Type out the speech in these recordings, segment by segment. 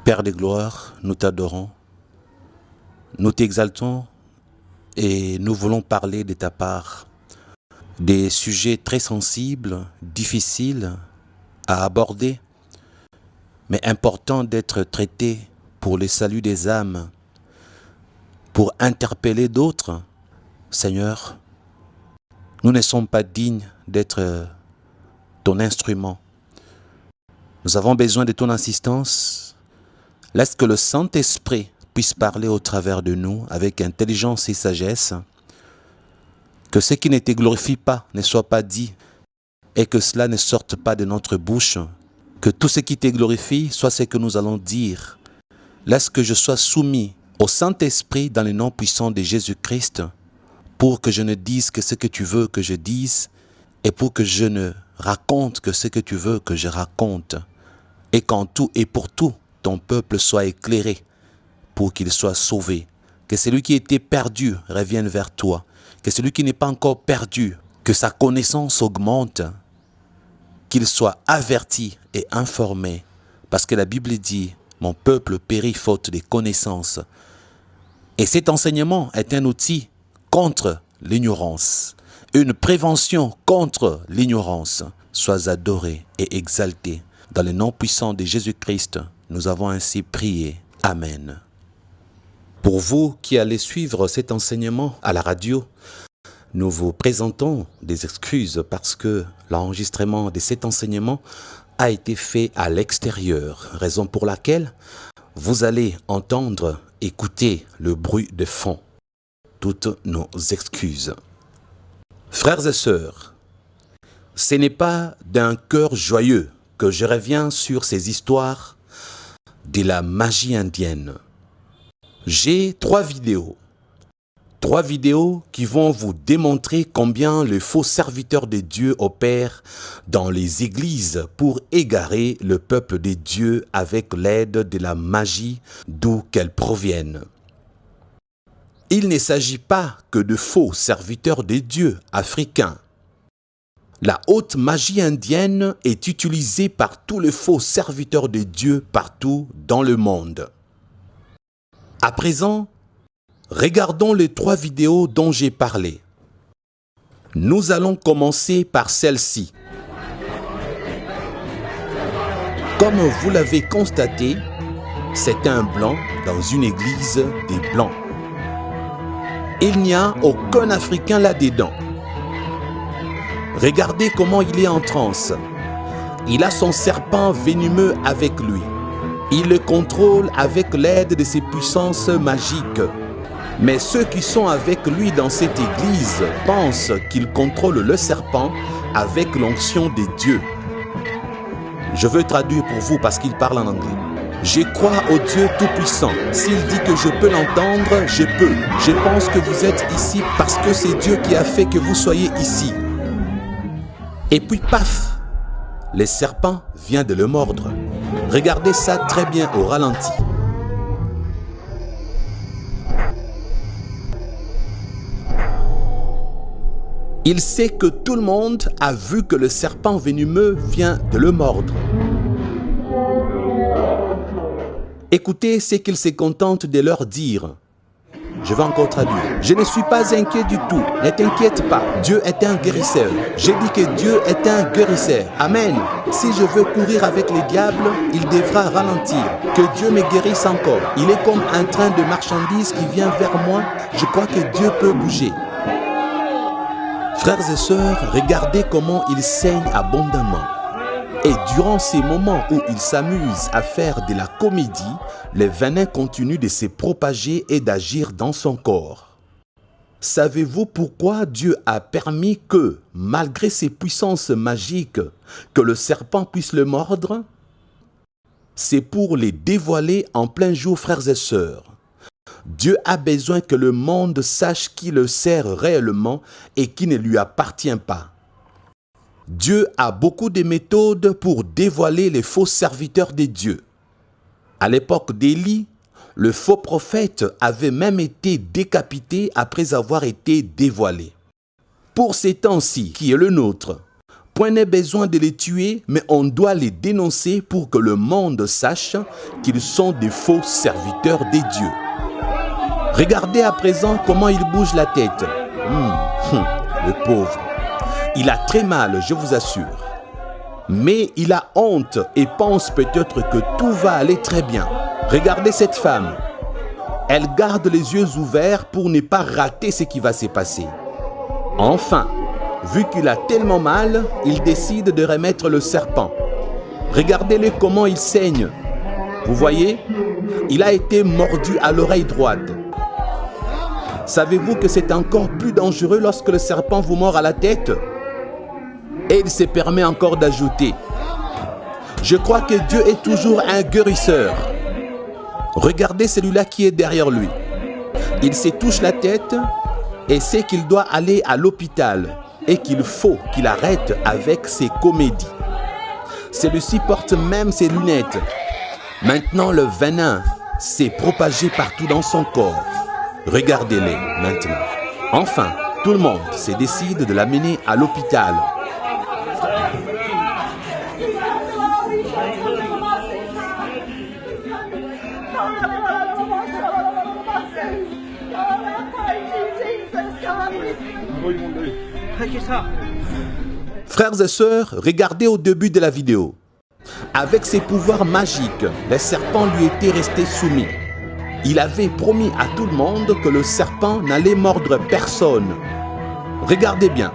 Père des gloires, nous t'adorons, nous t'exaltons et nous voulons parler de ta part des sujets très sensibles, difficiles à aborder, mais importants d'être traités pour le salut des âmes, pour interpeller d'autres. Seigneur, nous ne sommes pas dignes d'être ton instrument. Nous avons besoin de ton assistance. Laisse que le Saint-Esprit puisse parler au travers de nous avec intelligence et sagesse. Que ce qui ne te glorifie pas ne soit pas dit et que cela ne sorte pas de notre bouche. Que tout ce qui te glorifie soit ce que nous allons dire. Laisse que je sois soumis au Saint-Esprit dans le nom puissant de Jésus-Christ pour que je ne dise que ce que tu veux que je dise et pour que je ne raconte que ce que tu veux que je raconte. Et qu'en tout et pour tout, ton peuple soit éclairé pour qu'il soit sauvé. Que celui qui était perdu revienne vers toi. Que celui qui n'est pas encore perdu, que sa connaissance augmente. Qu'il soit averti et informé. Parce que la Bible dit, mon peuple périt faute de connaissances. Et cet enseignement est un outil contre l'ignorance. Une prévention contre l'ignorance. Sois adoré et exalté. Dans le nom puissant de Jésus-Christ, nous avons ainsi prié. Amen. Pour vous qui allez suivre cet enseignement à la radio, nous vous présentons des excuses parce que l'enregistrement de cet enseignement a été fait à l'extérieur, raison pour laquelle vous allez entendre, écouter le bruit de fond. Toutes nos excuses. Frères et sœurs, ce n'est pas d'un cœur joyeux que je reviens sur ces histoires de la magie indienne. J'ai 3 vidéos. 3 vidéos qui vont vous démontrer combien le faux serviteur de Dieu opère dans les églises pour égarer le peuple de Dieu avec l'aide de la magie d'où qu'elle provienne. Il ne s'agit pas que de faux serviteurs de Dieu africains. La haute magie indienne est utilisée par tous les faux serviteurs de Dieu partout dans le monde. À présent, regardons les 3 vidéos dont j'ai parlé. Nous allons commencer par celle-ci. Comme vous l'avez constaté, c'est un blanc dans une église des blancs. Il n'y a aucun Africain là-dedans. Regardez comment il est en transe. Il a son serpent venimeux avec lui. Il le contrôle avec l'aide de ses puissances magiques. Mais ceux qui sont avec lui dans cette église pensent qu'il contrôle le serpent avec l'onction des dieux. Je veux traduire pour vous parce qu'il parle en anglais. Je crois au Dieu Tout-Puissant. S'il dit que je peux l'entendre, je peux. Je pense que vous êtes ici parce que c'est Dieu qui a fait que vous soyez ici. Et puis paf, le serpent vient de le mordre. Regardez ça très bien au ralenti. Il sait que tout le monde a vu que le serpent venimeux vient de le mordre. Écoutez ce qu'il se contente de leur dire. Je vais encore traduire. Je ne suis pas inquiet du tout. Ne t'inquiète pas. Dieu est un guérisseur. J'ai dit que Dieu est un guérisseur. Amen. Si je veux courir avec les diables, il devra ralentir. Que Dieu me guérisse encore. Il est comme un train de marchandises qui vient vers moi. Je crois que Dieu peut bouger. Frères et sœurs, regardez comment il saigne abondamment. Et durant ces moments où il s'amuse à faire de la comédie, le venin continue de se propager et d'agir dans son corps. Savez-vous pourquoi Dieu a permis que, malgré ses puissances magiques, que le serpent puisse le mordre? C'est pour les dévoiler en plein jour, frères et sœurs. Dieu a besoin que le monde sache qui le sert réellement et qui ne lui appartient pas. Dieu a beaucoup de méthodes pour dévoiler les faux serviteurs de Dieu. À l'époque d'Élie, le faux prophète avait même été décapité après avoir été dévoilé. Pour ces temps-ci, qui est le nôtre, Point n'est besoin de les tuer, mais on doit les dénoncer pour que le monde sache qu'ils sont des faux serviteurs des dieux. Regardez à présent comment il bouge la tête. Le pauvre. Il a très mal, je vous assure. Mais il a honte et pense peut-être que tout va aller très bien. Regardez cette femme. Elle garde les yeux ouverts pour ne pas rater ce qui va se passer. Enfin, vu qu'il a tellement mal, il décide de remettre le serpent. Regardez-le comment il saigne. Vous voyez? Il a été mordu à l'oreille droite. Savez-vous que c'est encore plus dangereux lorsque le serpent vous mord à la tête? Et il se permet encore d'ajouter: je crois que Dieu est toujours un guérisseur. Regardez celui-là qui est derrière lui. Il se touche la tête et sait qu'il doit aller à l'hôpital et qu'il faut qu'il arrête avec ses comédies. Celui-ci porte même ses lunettes. Maintenant, le venin s'est propagé partout dans son corps. Regardez-les maintenant. Enfin, tout le monde se décide de l'amener à l'hôpital. Frères et sœurs, regardez au début de la vidéo. Avec ses pouvoirs magiques, le serpent lui était resté soumis. Il avait promis à tout le monde que le serpent n'allait mordre personne. Regardez bien,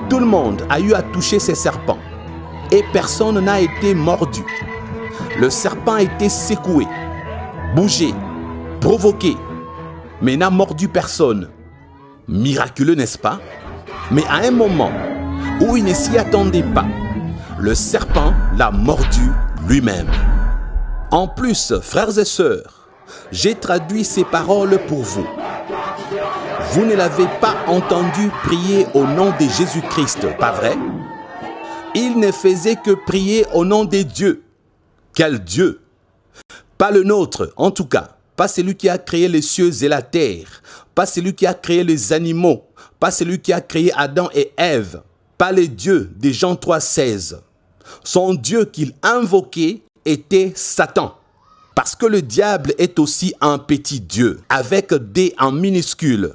tout le monde a eu à toucher ces serpents et personne n'a été mordu. Le serpent a été secoué, bougé, provoqué, mais n'a mordu personne. Miraculeux, n'est-ce pas? Mais à un moment où il ne s'y attendait pas, le serpent l'a mordu lui-même. En plus, frères et sœurs, j'ai traduit ces paroles pour vous. Vous ne l'avez pas entendu prier au nom de Jésus-Christ, pas vrai? Il ne faisait que prier au nom des dieux. Quel Dieu? Pas le nôtre, en tout cas. Pas celui qui a créé les cieux et la terre. Pas celui qui a créé les animaux. Pas celui qui a créé Adam et Ève. Pas les dieux de Jean 3,16. Son Dieu qu'il invoquait était Satan. Parce que le diable est aussi un petit Dieu, avec D en minuscule.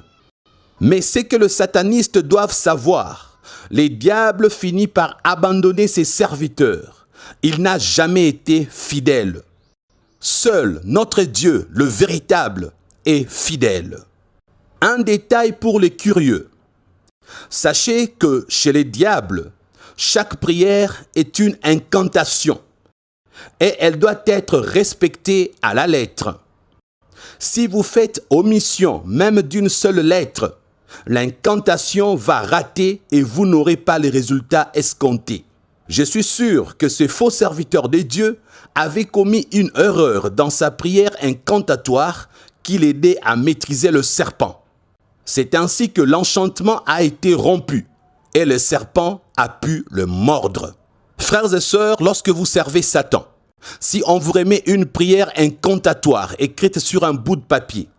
Mais ce que les satanistes doivent savoir, le diable finit par abandonner ses serviteurs. Il n'a jamais été fidèle. Seul notre Dieu, le véritable, est fidèle. Un détail pour les curieux. Sachez que chez les diables, chaque prière est une incantation et elle doit être respectée à la lettre. Si vous faites omission même d'une seule lettre, l'incantation va rater et vous n'aurez pas les résultats escomptés. Je suis sûr que ce faux serviteur de Dieu avait commis une erreur dans sa prière incantatoire qui l'aidait à maîtriser le serpent. C'est ainsi que l'enchantement a été rompu et le serpent a pu le mordre. Frères et sœurs, lorsque vous servez Satan, si on vous remet une prière incantatoire écrite sur un bout de papier,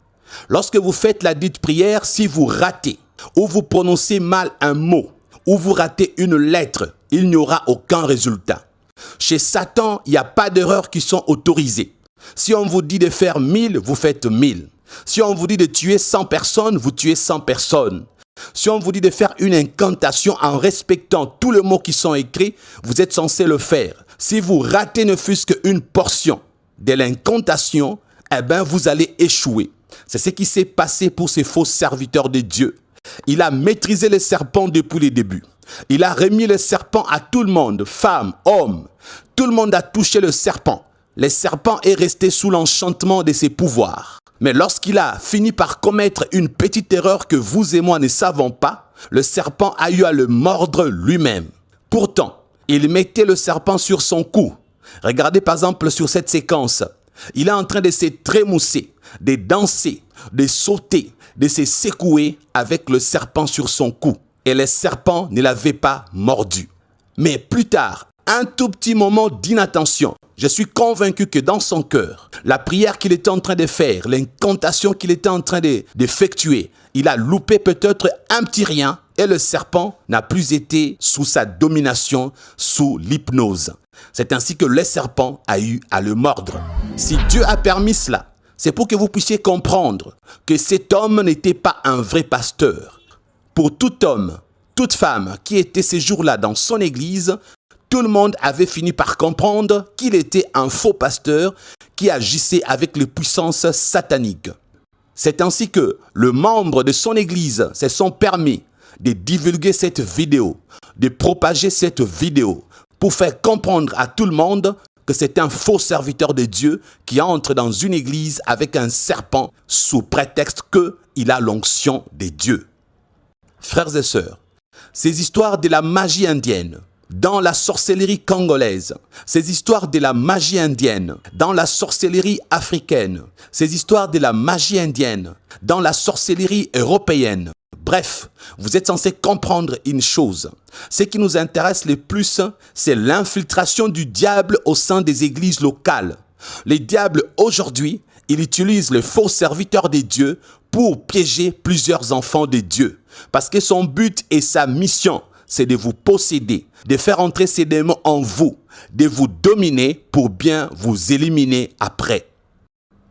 lorsque vous faites la dite prière, si vous ratez ou vous prononcez mal un mot ou vous ratez une lettre, il n'y aura aucun résultat. Chez Satan, il n'y a pas d'erreurs qui sont autorisées. Si on vous dit de faire 1000, vous faites 1000. Si on vous dit de tuer 100 personnes, vous tuez 100 personnes. Si on vous dit de faire une incantation en respectant tous les mots qui sont écrits, vous êtes censé le faire. Si vous ratez ne fût-ce qu'une portion de l'incantation, eh bien vous allez échouer. C'est ce qui s'est passé pour ces faux serviteurs de Dieu. Il a maîtrisé les serpents depuis le début. Il a remis le serpent à tout le monde, femmes, hommes. Tout le monde a touché le serpent. Le serpent est resté sous l'enchantement de ses pouvoirs. Mais lorsqu'il a fini par commettre une petite erreur que vous et moi ne savons pas, le serpent a eu à le mordre lui-même. Pourtant, il mettait le serpent sur son cou. Regardez par exemple sur cette séquence. Il est en train de se trémousser, de danser, de sauter, de se secouer avec le serpent sur son cou. Et le serpent ne l'avait pas mordu. Mais plus tard, un tout petit moment d'inattention, je suis convaincu que dans son cœur, la prière qu'il était en train de faire, l'incantation qu'il était en train d'effectuer, il a loupé peut-être un petit rien et le serpent n'a plus été sous sa domination, sous l'hypnose. C'est ainsi que le serpent a eu à le mordre. Si Dieu a permis cela, c'est pour que vous puissiez comprendre que cet homme n'était pas un vrai pasteur. Pour tout homme, toute femme qui était ces jours-là dans son église, tout le monde avait fini par comprendre qu'il était un faux pasteur qui agissait avec les puissances sataniques. C'est ainsi que le membre de son église se sont permis de divulguer cette vidéo, de propager cette vidéo pour faire comprendre à tout le monde que c'est un faux serviteur de Dieu qui entre dans une église avec un serpent sous prétexte qu'il a l'onction de Dieu. Frères et sœurs, ces histoires de la magie indienne, dans la sorcellerie congolaise, ces histoires de la magie indienne, dans la sorcellerie africaine, ces histoires de la magie indienne, dans la sorcellerie européenne. Bref, vous êtes censés comprendre une chose. Ce qui nous intéresse le plus, c'est l'infiltration du diable au sein des églises locales. Les diables, aujourd'hui, il utilise les faux serviteurs de Dieu pour piéger plusieurs enfants de Dieu. Parce que son but et sa mission, c'est de vous posséder, de faire entrer ces démons en vous, de vous dominer pour bien vous éliminer après.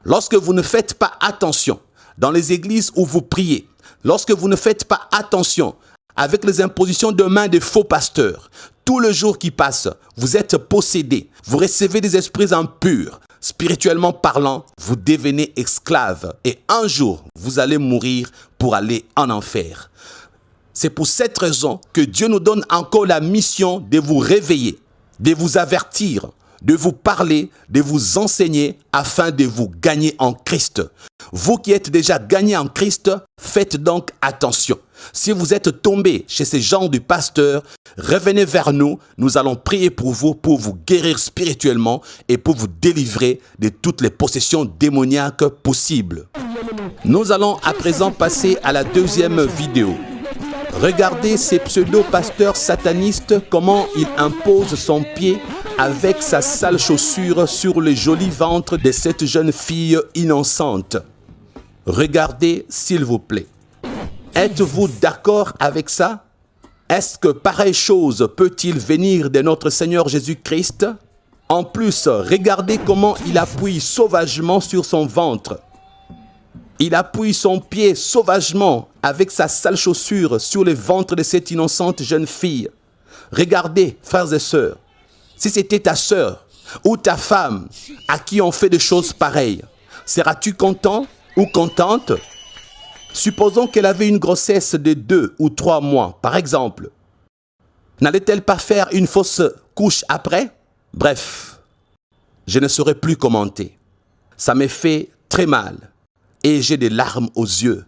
Lorsque vous ne faites pas attention dans les églises où vous priez, lorsque vous ne faites pas attention avec les impositions de main des faux pasteurs, tout le jour qui passe, vous êtes possédé, vous recevez des esprits impurs. Spirituellement parlant, vous devenez esclave et un jour, vous allez mourir pour aller en enfer. C'est pour cette raison que Dieu nous donne encore la mission de vous réveiller, de vous avertir, de vous parler, de vous enseigner afin de vous gagner en Christ. Vous qui êtes déjà gagnés en Christ, faites donc attention. Si vous êtes tombé chez ces gens de pasteurs, revenez vers nous. Nous allons prier pour vous guérir spirituellement et pour vous délivrer de toutes les possessions démoniaques possibles. Nous allons à présent passer à la deuxième vidéo. Regardez ces pseudo-pasteurs satanistes, comment il impose son pied avec sa sale chaussure sur le joli ventre de cette jeune fille innocente. Regardez s'il vous plaît. Êtes-vous d'accord avec ça? Est-ce que pareille chose peut-il venir de notre Seigneur Jésus-Christ? En plus, regardez comment il appuie sauvagement sur son ventre. Il appuie son pied sauvagement avec sa sale chaussure sur le ventre de cette innocente jeune fille. Regardez, frères et sœurs, si c'était ta sœur ou ta femme à qui on fait des choses pareilles, seras-tu content ou contente? Supposons qu'elle avait une grossesse de 2 ou 3 mois, par exemple. N'allait-elle pas faire une fausse couche après? Bref, je ne saurais plus commenter. Ça me fait très mal. Et j'ai des larmes aux yeux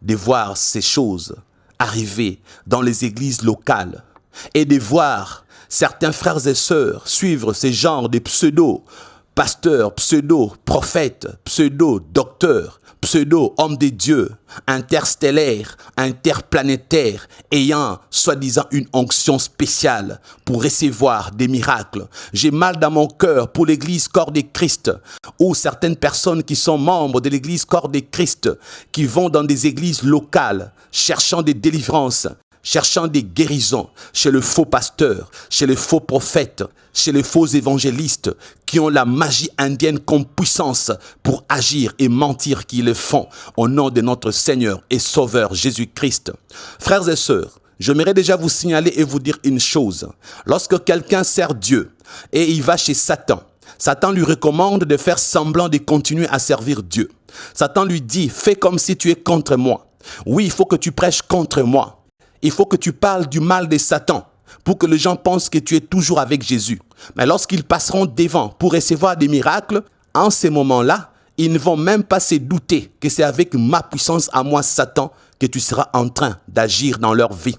de voir ces choses arriver dans les églises locales et de voir certains frères et sœurs suivre ces genres de pseudo-pasteurs, pseudo-prophètes, pseudo-docteurs, pseudo-hommes de Dieu, interstellaires, interplanétaires, ayant soi-disant une onction spéciale pour recevoir des miracles. J'ai mal dans mon cœur pour l'église Corps de Christ, ou certaines personnes qui sont membres de l'église Corps de Christ, qui vont dans des églises locales, cherchant des délivrances, cherchant des guérisons chez le faux pasteur, chez les faux prophètes, chez les faux évangélistes qui ont la magie indienne comme puissance pour agir et mentir qu'ils le font au nom de notre Seigneur et Sauveur Jésus-Christ. Frères et sœurs, j'aimerais déjà vous signaler et vous dire une chose. Lorsque quelqu'un sert Dieu et il va chez Satan, Satan lui recommande de faire semblant de continuer à servir Dieu. Satan lui dit, fais comme si tu es contre moi. Oui, il faut que tu prêches contre moi. Il faut que tu parles du mal de Satan pour que les gens pensent que tu es toujours avec Jésus. Mais lorsqu'ils passeront devant pour recevoir des miracles, en ces moments-là, ils ne vont même pas se douter que c'est avec ma puissance à moi, Satan, que tu seras en train d'agir dans leur vie.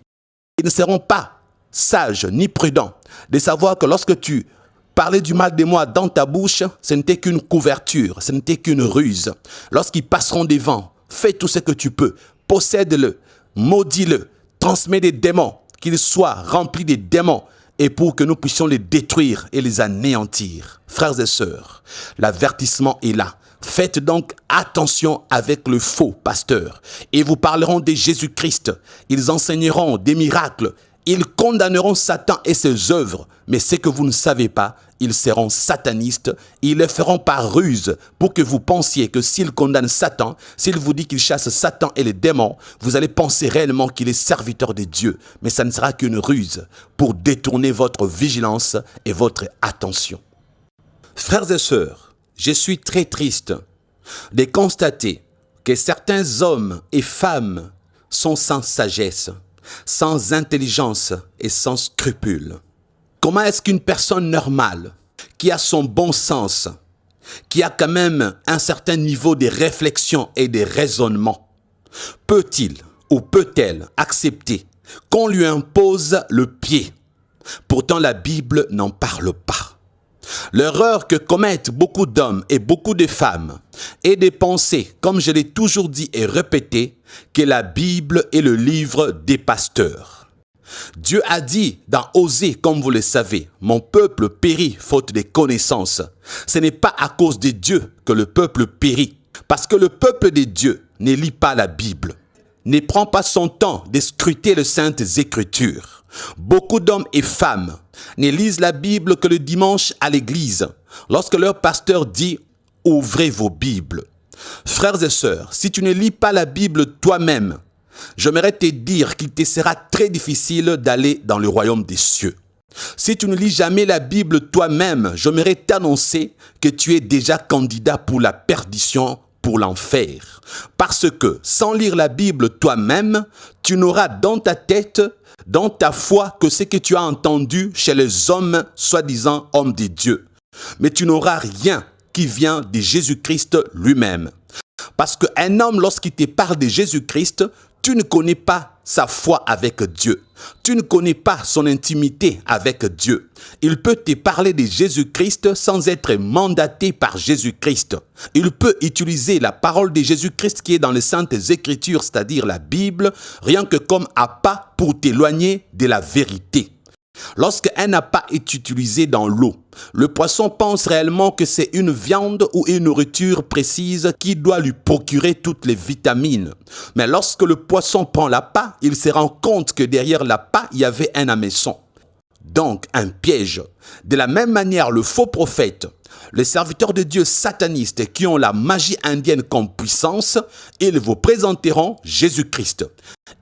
Ils ne seront pas sages ni prudents de savoir que lorsque tu parlais du mal de moi dans ta bouche, ce n'était qu'une couverture, ce n'était qu'une ruse. Lorsqu'ils passeront devant, fais tout ce que tu peux, possède-le, maudis-le, transmets des démons, qu'ils soient remplis des démons et pour que nous puissions les détruire et les anéantir. Frères et sœurs, l'avertissement est là. Faites donc attention avec le faux pasteur. Ils vous parleront de Jésus-Christ. Ils enseigneront des miracles. Ils condamneront Satan et ses œuvres. Mais ce que vous ne savez pas, ils seront satanistes. Ils le feront par ruse pour que vous pensiez que s'ils condamnent Satan, s'il vous dit qu'il chasse Satan et les démons, vous allez penser réellement qu'il est serviteur de Dieu. Mais ça ne sera qu'une ruse pour détourner votre vigilance et votre attention. Frères et sœurs, je suis très triste de constater que certains hommes et femmes sont sans sagesse, sans intelligence et sans scrupules. Comment est-ce qu'une personne normale, qui a son bon sens, qui a quand même un certain niveau de réflexion et de raisonnement, peut-il ou peut-elle accepter qu'on lui impose le pied? Pourtant, la Bible n'en parle pas. L'erreur que commettent beaucoup d'hommes et beaucoup de femmes est de penser, comme je l'ai toujours dit et répété, que la Bible est le livre des pasteurs. Dieu a dit dans Osée, comme vous le savez, « Mon peuple périt faute de connaissances ». Ce n'est pas à cause de Dieu que le peuple périt, parce que le peuple de Dieu ne lit pas la Bible, ne prend pas son temps de scruter les saintes écritures. Beaucoup d'hommes et femmes ne lisent la Bible que le dimanche à l'église, lorsque leur pasteur dit « Ouvrez vos Bibles ». Frères et sœurs, si tu ne lis pas la Bible toi-même, j'aimerais te dire qu'il te sera très difficile d'aller dans le royaume des cieux. Si tu ne lis jamais la Bible toi-même, j'aimerais t'annoncer que tu es déjà candidat pour la perdition, pour l'enfer. Parce que sans lire la Bible toi-même, tu n'auras dans ta tête, dans ta foi, que ce que tu as entendu chez les hommes, soi-disant hommes de Dieu. Mais tu n'auras rien qui vient de Jésus-Christ lui-même. Parce qu'un homme, lorsqu'il te parle de Jésus-Christ, tu ne connais pas sa foi avec Dieu. Tu ne connais pas son intimité avec Dieu. Il peut te parler de Jésus-Christ sans être mandaté par Jésus-Christ. Il peut utiliser la parole de Jésus-Christ qui est dans les Saintes Écritures, c'est-à-dire la Bible, rien que comme appât pour t'éloigner de la vérité. Lorsqu'un appât est utilisé dans l'eau, le poisson pense réellement que c'est une viande ou une nourriture précise qui doit lui procurer toutes les vitamines. Mais lorsque le poisson prend l'appât, il se rend compte que derrière l'appât, il y avait un hameçon. Donc un piège. De la même manière, le faux prophète, les serviteurs de Dieu satanistes qui ont la magie indienne comme puissance, ils vous présenteront Jésus-Christ.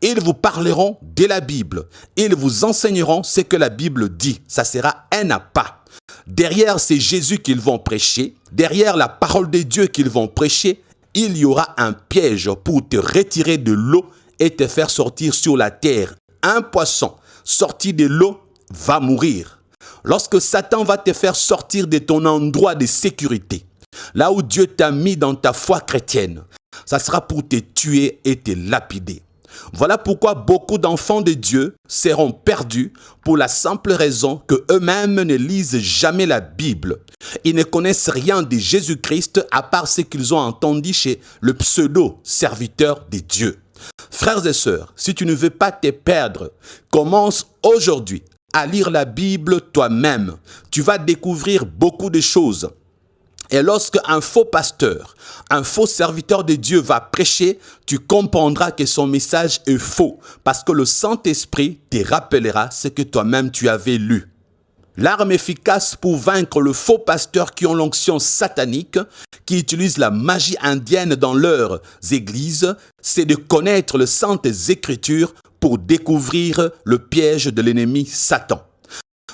Ils vous parleront de la Bible. Ils vous enseigneront ce que la Bible dit. Ça sera un appât. Derrière, c'est Jésus qu'ils vont prêcher. Derrière la parole de Dieu qu'ils vont prêcher, il y aura un piège pour te retirer de l'eau et te faire sortir sur la terre. Un poisson sorti de l'eau va mourir. Lorsque Satan va te faire sortir de ton endroit de sécurité, là où Dieu t'a mis dans ta foi chrétienne, ça sera pour te tuer et te lapider. Voilà pourquoi beaucoup d'enfants de Dieu seront perdus pour la simple raison qu'eux-mêmes ne lisent jamais la Bible. Ils ne connaissent rien de Jésus-Christ à part ce qu'ils ont entendu chez le pseudo-serviteur de Dieu. Frères et sœurs, si tu ne veux pas te perdre, commence aujourd'hui à lire la Bible toi-même. Tu vas découvrir beaucoup de choses. Et lorsque un faux pasteur, un faux serviteur de Dieu va prêcher, tu comprendras que son message est faux parce que le Saint-Esprit te rappellera ce que toi-même tu avais lu. L'arme efficace pour vaincre le faux pasteur qui ont l'onction satanique, qui utilisent la magie indienne dans leurs églises, c'est de connaître les saintes écritures pour découvrir le piège de l'ennemi Satan.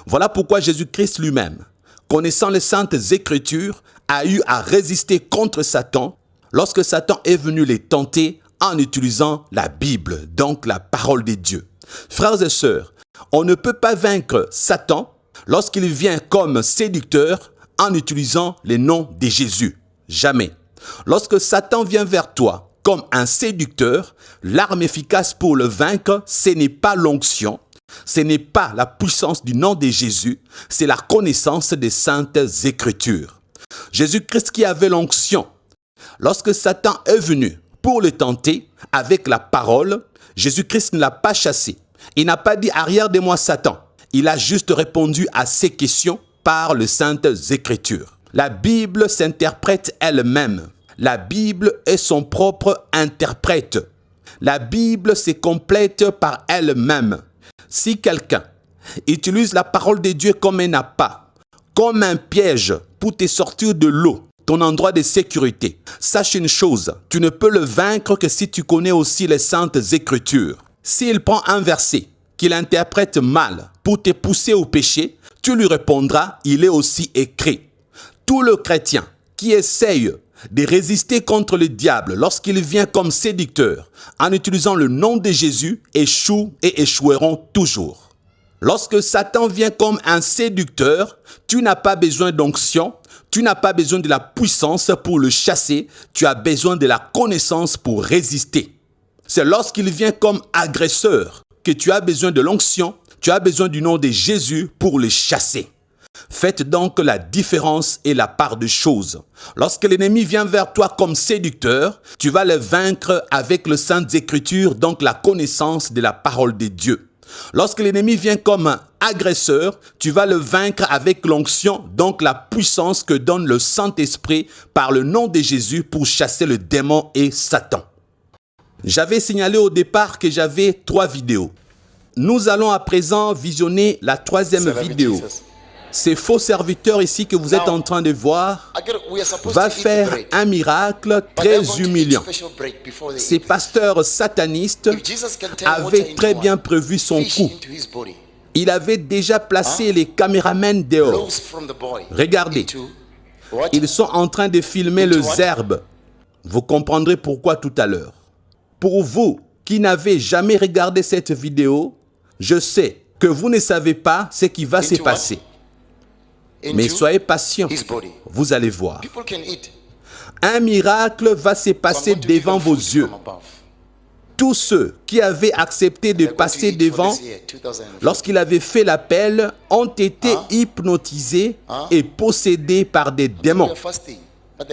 Voilà pourquoi Jésus-Christ lui-même, connaissant les saintes écritures, a eu à résister contre Satan lorsque Satan est venu les tenter en utilisant la Bible, donc la parole de Dieu. Frères et sœurs, on ne peut pas vaincre Satan lorsqu'il vient comme séducteur en utilisant les noms de Jésus. Jamais. Lorsque Satan vient vers toi comme un séducteur, l'arme efficace pour le vaincre, ce n'est pas l'onction, ce n'est pas la puissance du nom de Jésus, c'est la connaissance des saintes écritures. Jésus-Christ qui avait l'onction, lorsque Satan est venu pour le tenter avec la parole, Jésus-Christ ne l'a pas chassé. Il n'a pas dit « arrière de moi Satan ». Il a juste répondu à ces questions par les saintes écritures. La Bible s'interprète elle-même. La Bible est son propre interprète. La Bible se complète par elle-même. Si quelqu'un utilise la parole de Dieu comme un appât, comme un piège pour te sortir de l'eau, ton endroit de sécurité, sache une chose, tu ne peux le vaincre que si tu connais aussi les saintes écritures. S'il prend un verset qu'il interprète mal pour te pousser au péché, tu lui répondras, il est aussi écrit. Tout le chrétien qui essaye de résister contre le diable lorsqu'il vient comme séducteur en utilisant le nom de Jésus échoue et échoueront toujours. Lorsque Satan vient comme un séducteur, tu n'as pas besoin d'onction, tu n'as pas besoin de la puissance pour le chasser, tu as besoin de la connaissance pour résister. C'est lorsqu'il vient comme agresseur que tu as besoin de l'onction, tu as besoin du nom de Jésus pour le chasser. Faites donc la différence et la part de choses. Lorsque l'ennemi vient vers toi comme séducteur, tu vas le vaincre avec le Saintes Écritures, donc la connaissance de la parole de Dieu. Lorsque l'ennemi vient comme un agresseur, tu vas le vaincre avec l'onction, donc la puissance que donne le Saint-Esprit par le nom de Jésus pour chasser le démon et Satan. J'avais signalé au départ que j'avais 3 vidéos. Nous allons à présent visionner la 3e vidéo. Ces faux serviteurs ici que vous êtes en train de voir va faire un miracle très humiliant. Ces pasteurs satanistes avaient très bien prévu son coup. Il avait déjà placé les caméramens dehors. Regardez, ils sont en train de filmer les herbes. Vous comprendrez pourquoi tout à l'heure. Pour vous qui n'avez jamais regardé cette vidéo, je sais que vous ne savez pas ce qui va se passer. Mais soyez patients, vous allez voir. Un miracle va se passer devant vos yeux. Tous ceux qui avaient accepté de passer devant, lorsqu'il avait fait l'appel, ont été hypnotisés et possédés par des démons.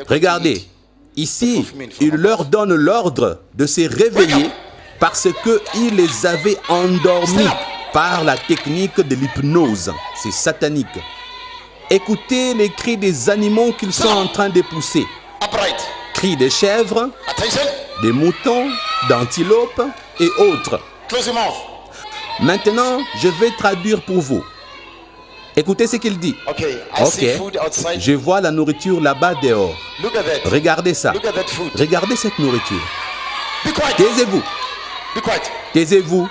Regardez, ici, il leur donne l'ordre de se réveiller parce qu'il les avait endormis par la technique de l'hypnose. C'est satanique. Écoutez les cris des animaux qu'ils sont en train de pousser. Cris des chèvres, des moutons, d'antilopes et autres. Maintenant, je vais traduire pour vous. Écoutez ce qu'il dit. Ok, je vois la nourriture là-bas dehors. Regardez ça. Regardez cette nourriture. Taisez-vous. Taisez-vous.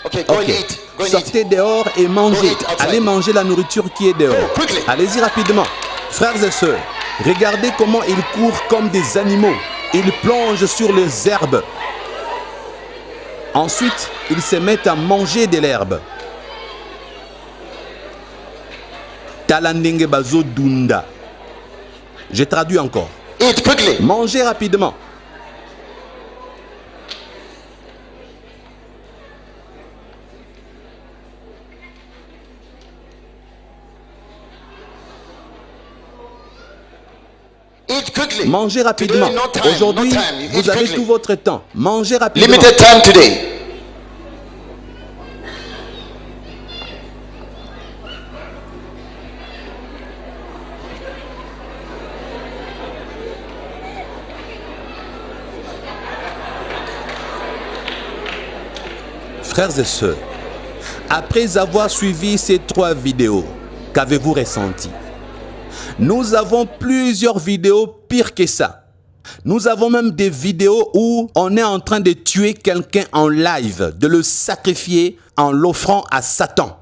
Ok. Sortez dehors et mangez. Allez manger la nourriture qui est dehors. Allez-y rapidement. Frères et sœurs, regardez comment ils courent comme des animaux. Ils plongent sur les herbes. Ensuite, ils se mettent à manger de l'herbe. Talandenge bazo dunda. Je traduis encore. Mangez rapidement. Mangez rapidement. Aujourd'hui, vous avez tout votre temps. Mangez rapidement. Limited time today. Frères et sœurs, après avoir suivi ces 3 vidéos, qu'avez-vous ressenti? Nous avons plusieurs vidéos pires que ça. Nous avons même des vidéos où on est en train de tuer quelqu'un en live, de le sacrifier en l'offrant à Satan.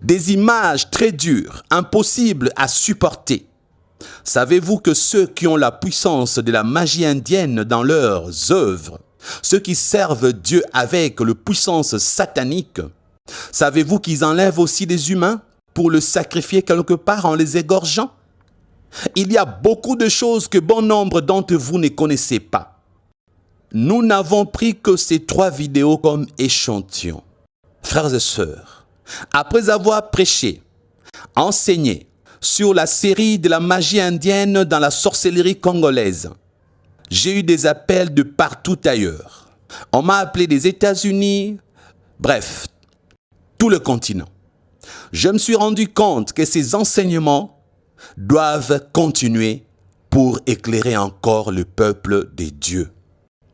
Des images très dures, impossibles à supporter. Savez-vous que ceux qui ont la puissance de la magie indienne dans leurs œuvres, ceux qui servent Dieu avec la puissance satanique, savez-vous qu'ils enlèvent aussi des humains pour le sacrifier quelque part en les égorgeant? Il y a beaucoup de choses que bon nombre d'entre vous ne connaissez pas. Nous n'avons pris que ces 3 vidéos comme échantillon. Frères et sœurs, après avoir prêché, enseigné sur la série de la magie indienne dans la sorcellerie congolaise, j'ai eu des appels de partout ailleurs. On m'a appelé des États-Unis, bref, tout le continent. Je me suis rendu compte que ces enseignements doivent continuer pour éclairer encore le peuple des dieux.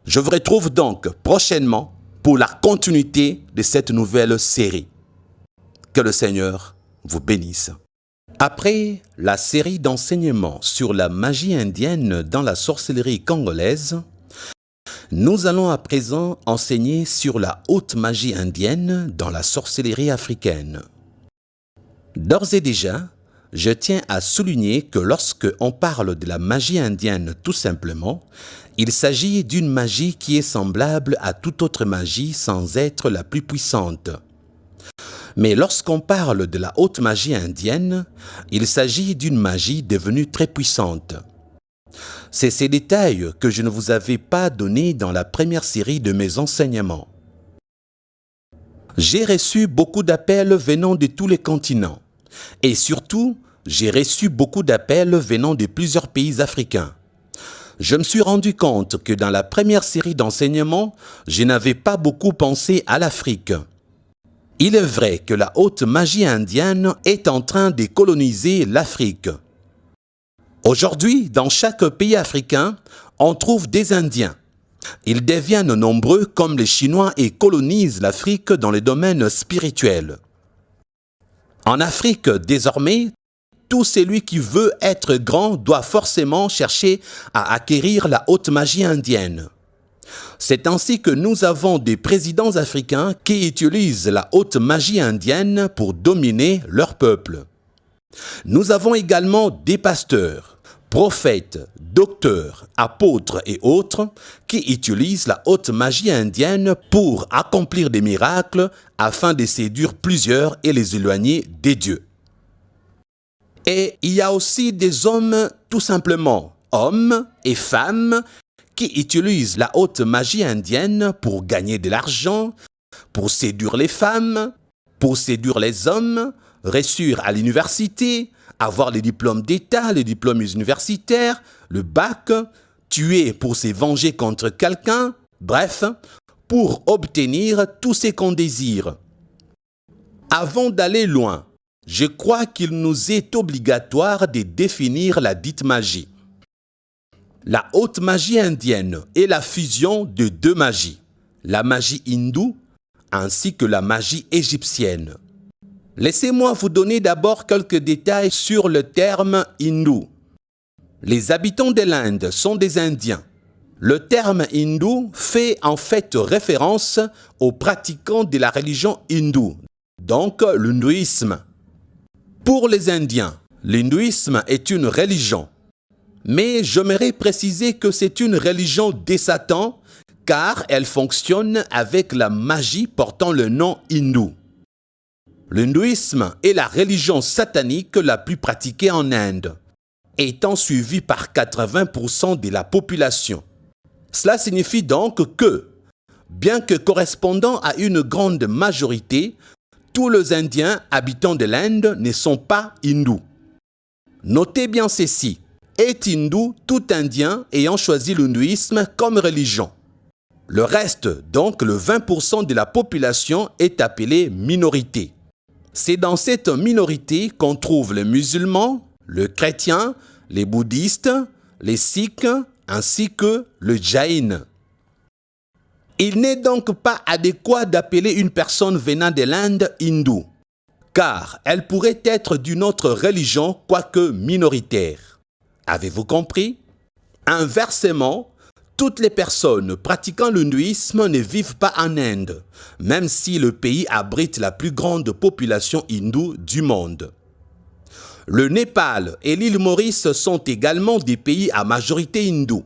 Je vous retrouve donc prochainement pour la continuité de cette nouvelle série. Que le Seigneur vous bénisse. Après la série d'enseignements sur la magie indienne dans la sorcellerie congolaise, nous allons à présent enseigner sur la haute magie indienne dans la sorcellerie africaine. D'ores et déjà, je tiens à souligner que lorsque on parle de la magie indienne tout simplement, il s'agit d'une magie qui est semblable à toute autre magie sans être la plus puissante. Mais lorsqu'on parle de la haute magie indienne, il s'agit d'une magie devenue très puissante. C'est ces détails que je ne vous avais pas donnés dans la première série de mes enseignements. J'ai reçu beaucoup d'appels venant de tous les continents. Et surtout, j'ai reçu beaucoup d'appels venant de plusieurs pays africains. Je me suis rendu compte que dans la première série d'enseignements, je n'avais pas beaucoup pensé à l'Afrique. Il est vrai que la haute magie indienne est en train de coloniser l'Afrique. Aujourd'hui, dans chaque pays africain, on trouve des Indiens. Ils deviennent nombreux comme les Chinois et colonisent l'Afrique dans les domaines spirituels. En Afrique, désormais, tout celui qui veut être grand doit forcément chercher à acquérir la haute magie indienne. C'est ainsi que nous avons des présidents africains qui utilisent la haute magie indienne pour dominer leur peuple. Nous avons également des pasteurs, prophètes, docteurs, apôtres et autres qui utilisent la haute magie indienne pour accomplir des miracles afin de séduire plusieurs et les éloigner des dieux. Et il y a aussi des hommes, tout simplement, hommes et femmes, qui utilisent la haute magie indienne pour gagner de l'argent, pour séduire les femmes, pour séduire les hommes, réussir à l'université, avoir les diplômes d'État, les diplômes universitaires, le bac, tuer pour se venger contre quelqu'un, bref, pour obtenir tout ce qu'on désire. Avant d'aller loin, je crois qu'il nous est obligatoire de définir la dite magie. La haute magie indienne est la fusion de deux magies, la magie hindoue ainsi que la magie égyptienne. Laissez-moi vous donner d'abord quelques détails sur le terme hindou. Les habitants de l'Inde sont des Indiens. Le terme hindou fait en fait référence aux pratiquants de la religion hindoue, donc l'hindouisme. Pour les Indiens, l'hindouisme est une religion. Mais j'aimerais préciser que c'est une religion des Satan car elle fonctionne avec la magie portant le nom hindou. L'hindouisme est la religion satanique la plus pratiquée en Inde, étant suivie par 80% de la population. Cela signifie donc que, bien que correspondant à une grande majorité, tous les Indiens habitants de l'Inde ne sont pas hindous. Notez bien ceci, est hindou tout Indien ayant choisi l'hindouisme comme religion. Le reste, donc le 20% de la population, est appelé minorité. C'est dans cette minorité qu'on trouve les musulmans, les chrétiens, les bouddhistes, les sikhs, ainsi que le jaïn. Il n'est donc pas adéquat d'appeler une personne venant de l'Inde hindoue, car elle pourrait être d'une autre religion, quoique minoritaire. Avez-vous compris? Inversement, toutes les personnes pratiquant l'hindouisme ne vivent pas en Inde, même si le pays abrite la plus grande population hindoue du monde. Le Népal et l'île Maurice sont également des pays à majorité hindoue.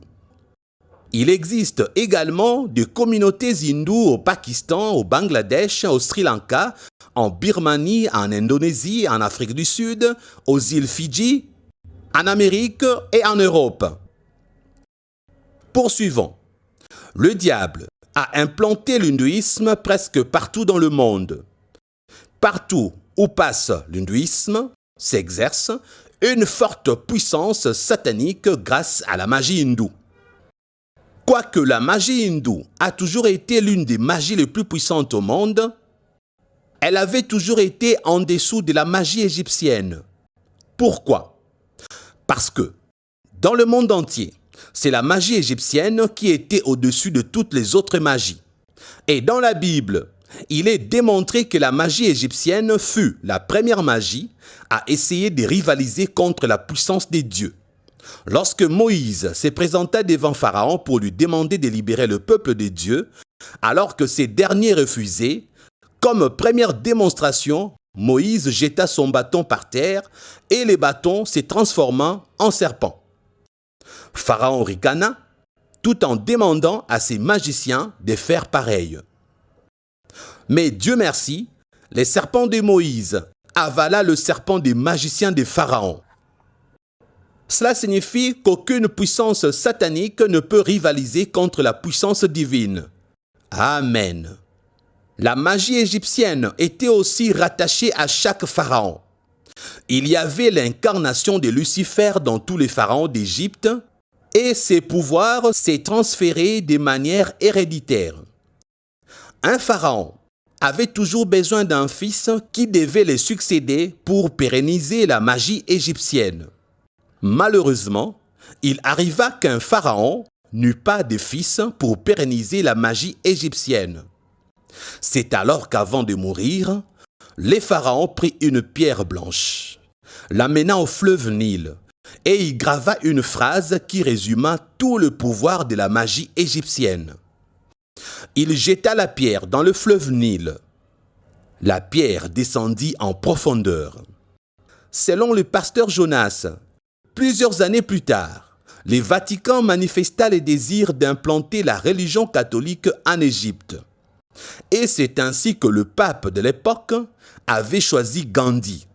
Il existe également des communautés hindoues au Pakistan, au Bangladesh, au Sri Lanka, en Birmanie, en Indonésie, en Afrique du Sud, aux îles Fidji, en Amérique et en Europe. Poursuivons. Le diable a implanté l'hindouisme presque partout dans le monde. Partout où passe l'hindouisme, s'exerce une forte puissance satanique grâce à la magie hindoue. Quoique la magie hindoue a toujours été l'une des magies les plus puissantes au monde, elle avait toujours été en dessous de la magie égyptienne. Pourquoi? Parce que Dans le monde entier, c'est la magie égyptienne qui était au-dessus de toutes les autres magies. Et dans la Bible, il est démontré que la magie égyptienne fut la première magie à essayer de rivaliser contre la puissance des dieux. Lorsque Moïse se présenta devant Pharaon pour lui demander de libérer le peuple de Dieu, alors que ces derniers refusaient, comme première démonstration, Moïse jeta son bâton par terre et le bâton se transforma en serpent. Pharaon ricana, tout en demandant à ses magiciens de faire pareil. Mais Dieu merci, le serpent de Moïse avala le serpent des magiciens de Pharaon. Cela signifie qu'aucune puissance satanique ne peut rivaliser contre la puissance divine. Amen. La magie égyptienne était aussi rattachée à chaque pharaon. Il y avait l'incarnation de Lucifer dans tous les pharaons d'Égypte et ses pouvoirs s'est transférés de manière héréditaire. Un pharaon avait toujours besoin d'un fils qui devait le succéder pour pérenniser la magie égyptienne. Malheureusement, il arriva qu'un pharaon n'eut pas de fils pour pérenniser la magie égyptienne. C'est alors qu'avant de mourir, le pharaon prit une pierre blanche, l'amena au fleuve Nil et y grava une phrase qui résuma tout le pouvoir de la magie égyptienne. Il jeta la pierre dans le fleuve Nil. La pierre descendit en profondeur. Selon le pasteur Jonas, plusieurs années plus tard, le Vatican manifesta le désir d'implanter la religion catholique en Égypte. Et c'est ainsi que le pape de l'époque avait choisi Gandhi,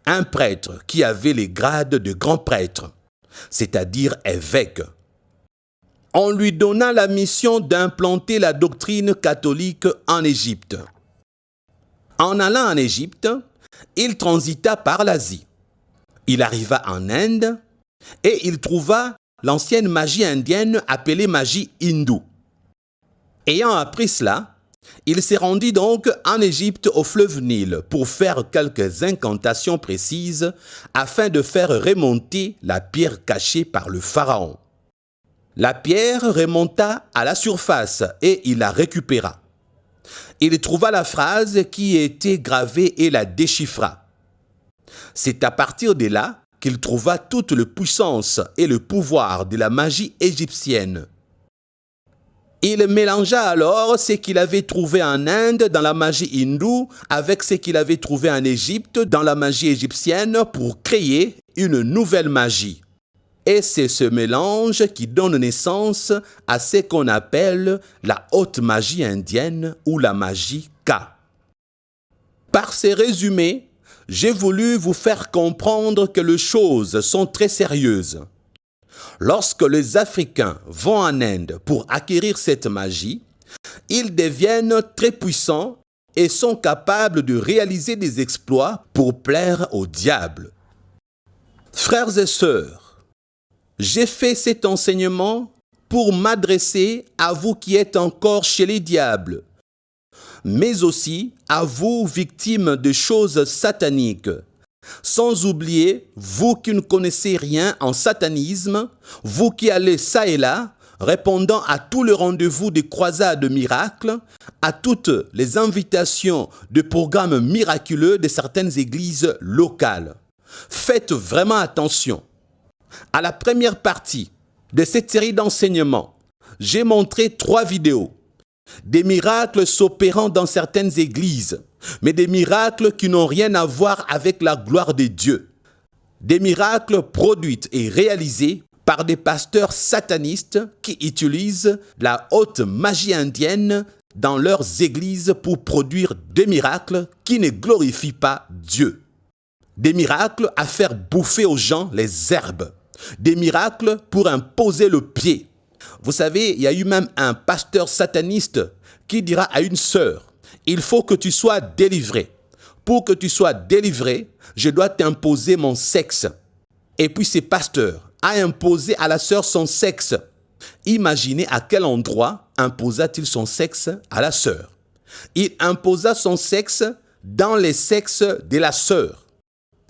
un prêtre qui avait les grades de grand prêtre, c'est-à-dire évêque. On lui donna la mission d'implanter la doctrine catholique en Égypte. En allant en Égypte, il transita par l'Asie. Il arriva en Inde et il trouva l'ancienne magie indienne appelée magie hindoue. Ayant appris cela, il se rendit donc en Égypte au fleuve Nil pour faire quelques incantations précises afin de faire remonter la pierre cachée par le pharaon. La pierre remonta à la surface et il la récupéra. Il trouva la phrase qui était gravée et la déchiffra. C'est à partir de là qu'il trouva toute la puissance et le pouvoir de la magie égyptienne. Il mélangea alors ce qu'il avait trouvé en Inde dans la magie hindoue avec ce qu'il avait trouvé en Égypte dans la magie égyptienne pour créer une nouvelle magie. Et c'est ce mélange qui donne naissance à ce qu'on appelle la haute magie indienne ou la magie K. Par ces résumés, j'ai voulu vous faire comprendre que les choses sont très sérieuses. Lorsque les Africains vont en Inde pour acquérir cette magie, ils deviennent très puissants et sont capables de réaliser des exploits pour plaire au diable. Frères et sœurs, j'ai fait cet enseignement pour m'adresser à vous qui êtes encore chez les diables, mais aussi à vous victimes de choses sataniques. Sans oublier, vous qui ne connaissez rien en satanisme, vous qui allez ça et là, répondant à tous les rendez-vous des croisades miracles, à toutes les invitations de programmes miraculeux de certaines églises locales. Faites vraiment attention. À la première partie de cette série d'enseignements, j'ai montré 3 vidéos. Des miracles s'opérant dans certaines églises, mais des miracles qui n'ont rien à voir avec la gloire de Dieu. Des miracles produits et réalisés par des pasteurs satanistes qui utilisent la haute magie indienne dans leurs églises pour produire des miracles qui ne glorifient pas Dieu. Des miracles à faire bouffer aux gens les herbes. Des miracles pour imposer le pied. Vous savez, il y a eu même un pasteur sataniste qui dira à une sœur, « Il faut que tu sois délivrée. Pour que tu sois délivrée, je dois t'imposer mon sexe. » Et puis ce pasteur a imposé à la sœur son sexe. Imaginez à quel endroit imposa-t-il son sexe à la sœur. Il imposa son sexe dans les sexes de la sœur.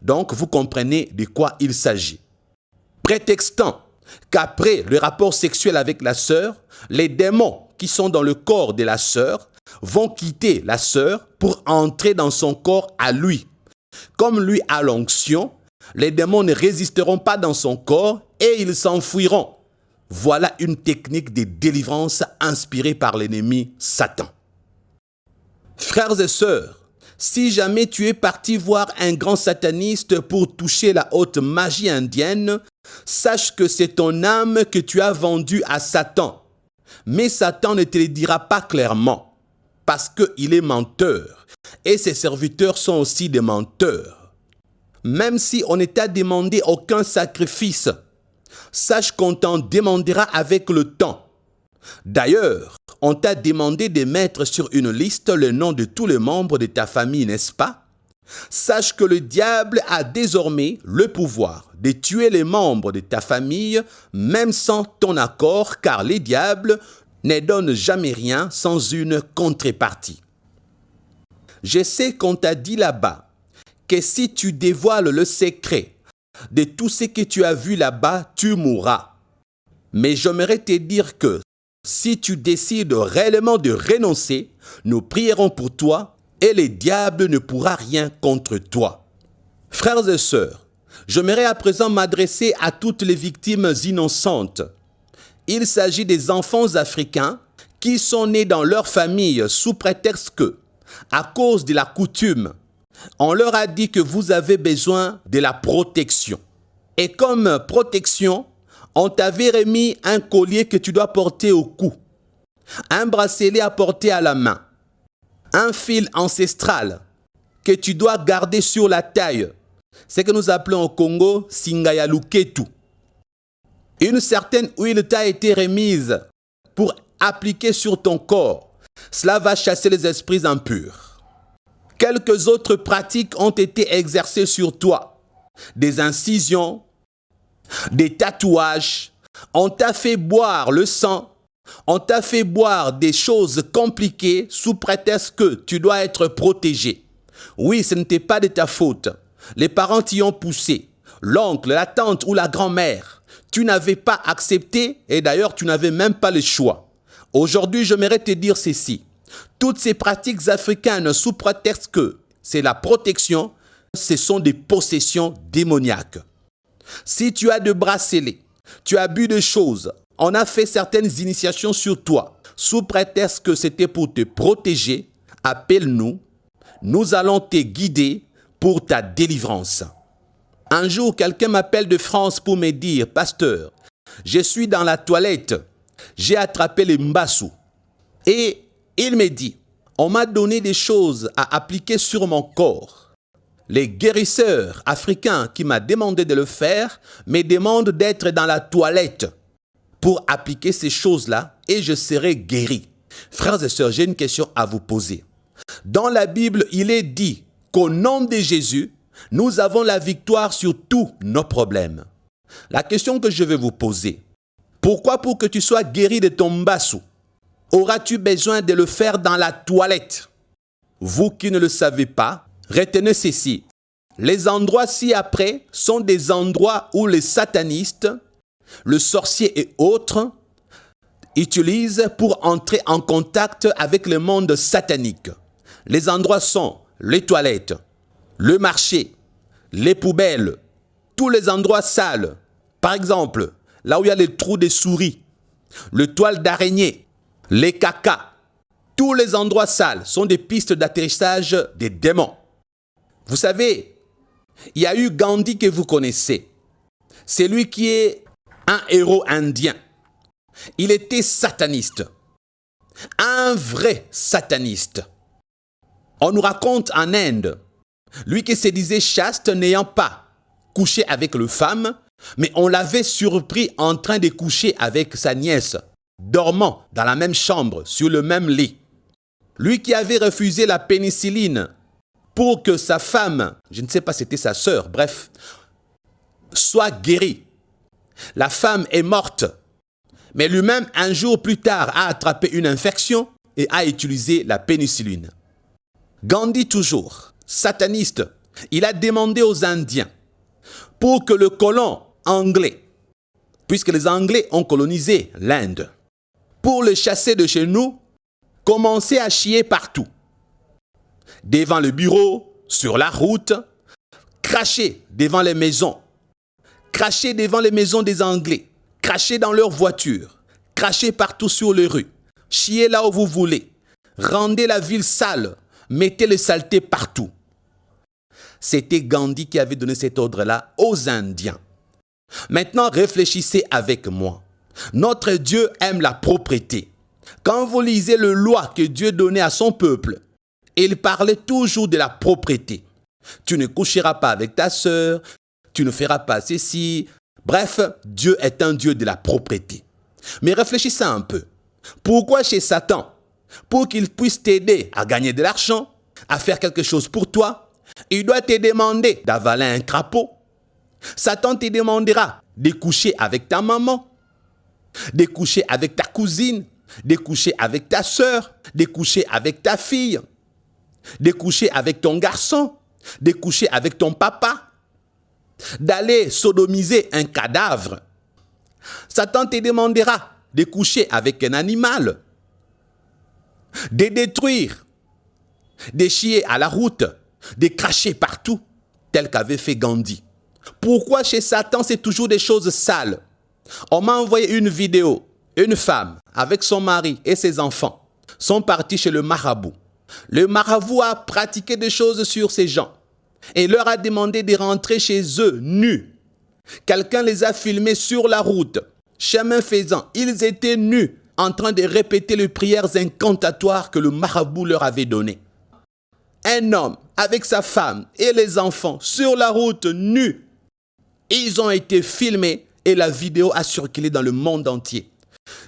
Donc vous comprenez de quoi il s'agit. Prétextant qu'après le rapport sexuel avec la sœur, les démons qui sont dans le corps de la sœur vont quitter la sœur pour entrer dans son corps à lui. Comme lui a l'onction, les démons ne résisteront pas dans son corps et ils s'enfuiront. Voilà une technique de délivrance inspirée par l'ennemi Satan. Frères et sœurs, si jamais tu es parti voir un grand sataniste pour toucher la haute magie indienne, sache que c'est ton âme que tu as vendue à Satan. Mais Satan ne te le dira pas clairement, parce qu'il est menteur, et ses serviteurs sont aussi des menteurs. Même si on ne t'a demandé aucun sacrifice, sache qu'on t'en demandera avec le temps. D'ailleurs, on t'a demandé de mettre sur une liste le nom de tous les membres de ta famille, n'est-ce pas? Sache que le diable a désormais le pouvoir de tuer les membres de ta famille, même sans ton accord, car les diables ne donnent jamais rien sans une contrepartie. Je sais qu'on t'a dit là-bas que si tu dévoiles le secret de tout ce que tu as vu là-bas, tu mourras. Mais j'aimerais te dire que si tu décides réellement de renoncer, nous prierons pour toi et le diable ne pourra rien contre toi. Frères et sœurs, j'aimerais à présent m'adresser à toutes les victimes innocentes. Il s'agit des enfants africains qui sont nés dans leur famille sous prétexte que, à cause de la coutume, on leur a dit que vous avez besoin de la protection. Et comme protection, on t'avait remis un collier que tu dois porter au cou, un bracelet à porter à la main, un fil ancestral que tu dois garder sur la taille, ce que nous appelons au Congo Singaya Luketu. Une certaine huile t'a été remise pour appliquer sur ton corps. Cela va chasser les esprits impurs. Quelques autres pratiques ont été exercées sur toi. Des incisions, des tatouages. On t'a fait boire le sang. On t'a fait boire des choses compliquées sous prétexte que tu dois être protégé. Oui, ce n'était pas de ta faute. Les parents t'y ont poussé. L'oncle, la tante ou la grand-mère. Tu n'avais pas accepté et d'ailleurs tu n'avais même pas le choix. Aujourd'hui, j'aimerais te dire ceci. Toutes ces pratiques africaines sous prétexte que c'est la protection, ce sont des possessions démoniaques. Si tu as de bracelets, tu as bu de choses, on a fait certaines initiations sur toi, sous prétexte que c'était pour te protéger, appelle-nous, nous allons te guider pour ta délivrance. Un jour, quelqu'un m'appelle de France pour me dire, « Pasteur, je suis dans la toilette, j'ai attrapé les mbassou. » Et il me dit, « On m'a donné des choses à appliquer sur mon corps. » Les guérisseurs africains qui m'ont demandé de le faire me demandent d'être dans la toilette pour appliquer ces choses-là et je serai guéri. Frères et sœurs, j'ai une question à vous poser. Dans la Bible, il est dit qu'au nom de Jésus, nous avons la victoire sur tous nos problèmes. La question que je vais vous poser, pourquoi pour que tu sois guéri de ton mbassou, auras-tu besoin de le faire dans la toilette? Vous qui ne le savez pas, retenez ceci. Les endroits ci-après sont des endroits où les satanistes, le sorcier et autres utilisent pour entrer en contact avec le monde satanique. Les endroits sont les toilettes, le marché, les poubelles, tous les endroits sales. Par exemple, là où il y a les trous des souris, le toile d'araignée, les cacas. Tous les endroits sales sont des pistes d'atterrissage des démons. Vous savez, il y a eu Gandhi que vous connaissez. C'est lui qui est un héros indien. Il était sataniste. Un vrai sataniste. On nous raconte en Inde, lui qui se disait chaste n'ayant pas couché avec le femme, mais on l'avait surpris en train de coucher avec sa nièce, dormant dans la même chambre, sur le même lit. Lui qui avait refusé la pénicilline pour que sa femme, je ne sais pas si c'était sa sœur, bref, soit guérie. La femme est morte, mais lui-même, un jour plus tard, a attrapé une infection et a utilisé la pénicilline. Gandhi toujours, sataniste, il a demandé aux Indiens pour que le colon anglais puisque les Anglais ont colonisé l'Inde. Pour le chasser de chez nous, commencez à chier partout. Devant le bureau, sur la route, crachez devant les maisons. Crachez devant les maisons des Anglais. Crachez dans leurs voitures. Crachez partout sur les rues. Chiez là où vous voulez. Rendez la ville sale. Mettez les saletés partout. C'était Gandhi qui avait donné cet ordre-là aux Indiens. Maintenant, réfléchissez avec moi. Notre Dieu aime la propreté. Quand vous lisez les lois que Dieu donnait à son peuple, il parlait toujours de la propreté. Tu ne coucheras pas avec ta sœur, tu ne feras pas ceci. Bref, Dieu est un Dieu de la propreté. Mais réfléchissez un peu. Pourquoi chez Satan, pour qu'il puisse t'aider à gagner de l'argent, à faire quelque chose pour toi, il doit te demander d'avaler un crapaud? Satan te demandera de coucher avec ta maman, de coucher avec ta cousine, de coucher avec ta sœur, de coucher avec ta fille, de coucher avec ton garçon, de coucher avec ton papa, d'aller sodomiser un cadavre. Satan te demandera de coucher avec un animal, de détruire, de chier à la route, de cracher partout, tel qu'avait fait Gandhi. Pourquoi chez Satan c'est toujours des choses sales? On m'a envoyé une vidéo, une femme avec son mari et ses enfants sont partis chez le marabout. Le marabout a pratiqué des choses sur ces gens et leur a demandé de rentrer chez eux nus. Quelqu'un les a filmés sur la route, chemin faisant. Ils étaient nus en train de répéter les prières incantatoires que le marabout leur avait données. Un homme avec sa femme et les enfants sur la route nus. Ils ont été filmés et la vidéo a circulé dans le monde entier.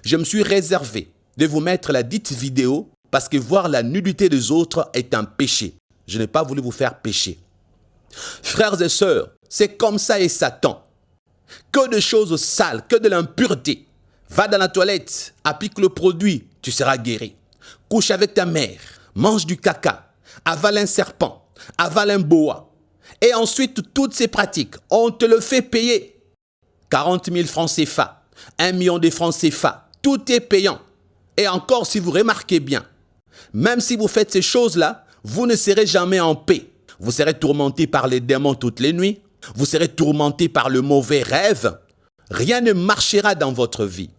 Je me suis réservé de vous mettre la dite vidéo parce que voir la nudité des autres est un péché. Je n'ai pas voulu vous faire pécher. Frères et sœurs, c'est comme ça et Satan. Que de choses sales, que de l'impureté. Va dans la toilette, applique le produit, tu seras guéri. Couche avec ta mère, mange du caca, avale un serpent, avale un boa. Et ensuite, toutes ces pratiques, on te le fait payer. 40 000 francs CFA, 1 million de francs CFA, tout est payant. Et encore, si vous remarquez bien, même si vous faites ces choses-là, vous ne serez jamais en paix. Vous serez tourmenté par les démons toutes les nuits. Vous serez tourmenté par le mauvais rêve. Rien ne marchera dans votre vie.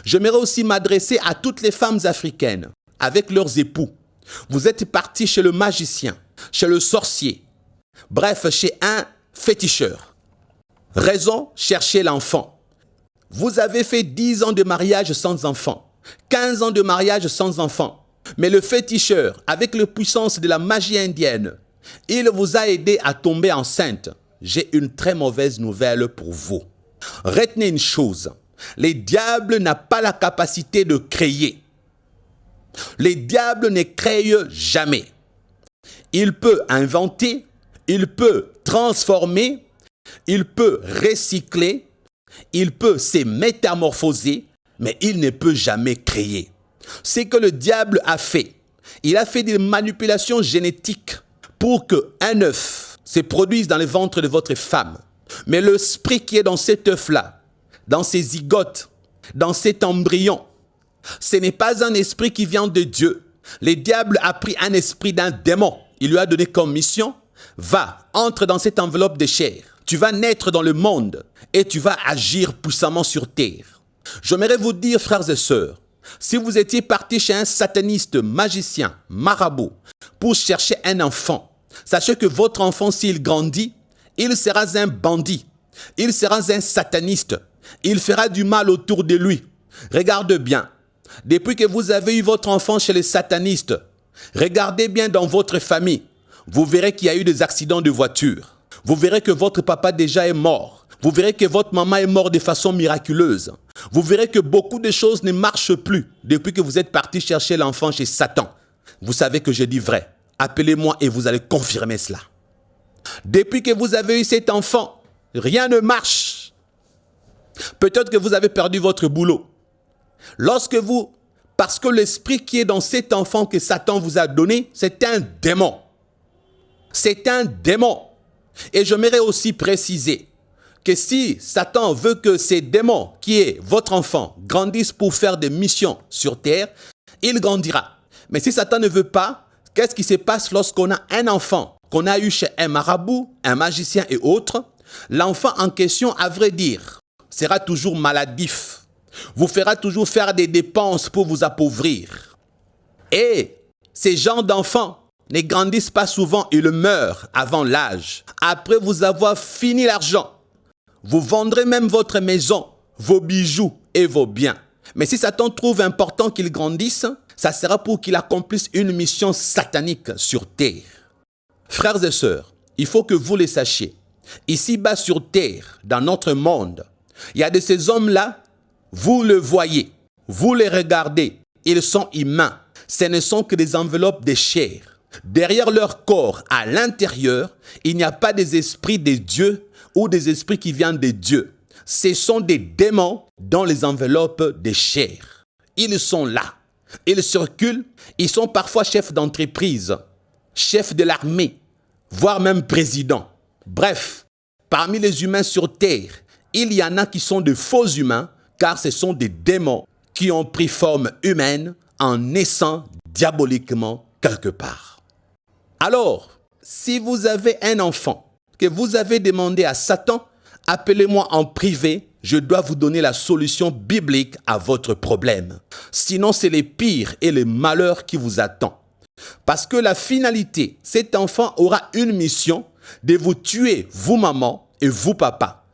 J'aimerais aussi m'adresser à toutes les femmes africaines avec leurs époux. Vous êtes partis chez le magicien, chez le sorcier, bref, chez un féticheur. Raison, cherchez l'enfant. Vous avez fait 10 ans de mariage sans enfant, 15 ans de mariage sans enfant. Mais le féticheur, avec la puissance de la magie indienne, il vous a aidé à tomber enceinte. J'ai une très mauvaise nouvelle pour vous. Retenez une chose, les diables n'ont pas la capacité de créer. Les diables ne créent jamais. Il peut inventer, il peut transformer, il peut recycler, il peut se métamorphoser, mais il ne peut jamais créer. C'est que le diable a fait. Il a fait des manipulations génétiques pour qu'un œuf se produise dans le ventre de votre femme. Mais l'esprit qui est dans cet œuf-là, dans ces zygotes, dans cet embryon, ce n'est pas un esprit qui vient de Dieu. Le diable a pris un esprit d'un démon. Il lui a donné comme mission, va, entre dans cette enveloppe de chair. Tu vas naître dans le monde et tu vas agir puissamment sur terre. J'aimerais vous dire, frères et sœurs, si vous étiez parti chez un sataniste, magicien, marabout, pour chercher un enfant, sachez que votre enfant, s'il grandit, il sera un bandit, il sera un sataniste, il fera du mal autour de lui. Regarde bien, depuis que vous avez eu votre enfant chez les satanistes, regardez bien dans votre famille, vous verrez qu'il y a eu des accidents de voiture. Vous verrez que votre papa déjà est mort. Vous verrez que votre maman est morte de façon miraculeuse. Vous verrez que beaucoup de choses ne marchent plus depuis que vous êtes parti chercher l'enfant chez Satan. Vous savez que je dis vrai. Appelez-moi et vous allez confirmer cela. Depuis que vous avez eu cet enfant, rien ne marche. Peut-être que vous avez perdu votre boulot. Parce que l'esprit qui est dans cet enfant que Satan vous a donné, c'est un démon. C'est un démon. Et j'aimerais aussi préciser que si Satan veut que ces démons, qui est votre enfant, grandissent pour faire des missions sur terre, il grandira. Mais si Satan ne veut pas, qu'est-ce qui se passe lorsqu'on a un enfant qu'on a eu chez un marabout, un magicien et autres? L'enfant en question, à vrai dire, sera toujours maladif, vous fera toujours faire des dépenses pour vous appauvrir. Et ces gens d'enfants ne grandissent pas souvent, ils meurent avant l'âge. Après vous avoir fini l'argent, vous vendrez même votre maison, vos bijoux et vos biens. Mais si Satan trouve important qu'il grandisse, ça sera pour qu'il accomplisse une mission satanique sur terre. Frères et sœurs, il faut que vous le sachiez. Ici-bas sur terre, dans notre monde, il y a de ces hommes-là, vous le voyez, vous les regardez, ils sont humains. Ce ne sont que des enveloppes de chair. Derrière leur corps, à l'intérieur, il n'y a pas des esprits de Dieu ou des esprits qui viennent de Dieu. Ce sont des démons dans les enveloppes de chair. Ils sont là. Ils circulent. Ils sont parfois chefs d'entreprise, chefs de l'armée, voire même présidents. Bref, parmi les humains sur terre, il y en a qui sont de faux humains, car ce sont des démons qui ont pris forme humaine en naissant diaboliquement quelque part. Alors, si vous avez un enfant que vous avez demandé à Satan, appelez-moi en privé, je dois vous donner la solution biblique à votre problème. Sinon, c'est les pires et les malheurs qui vous attendent. Parce que la finalité, cet enfant aura une mission de vous tuer, vous maman et vous papa.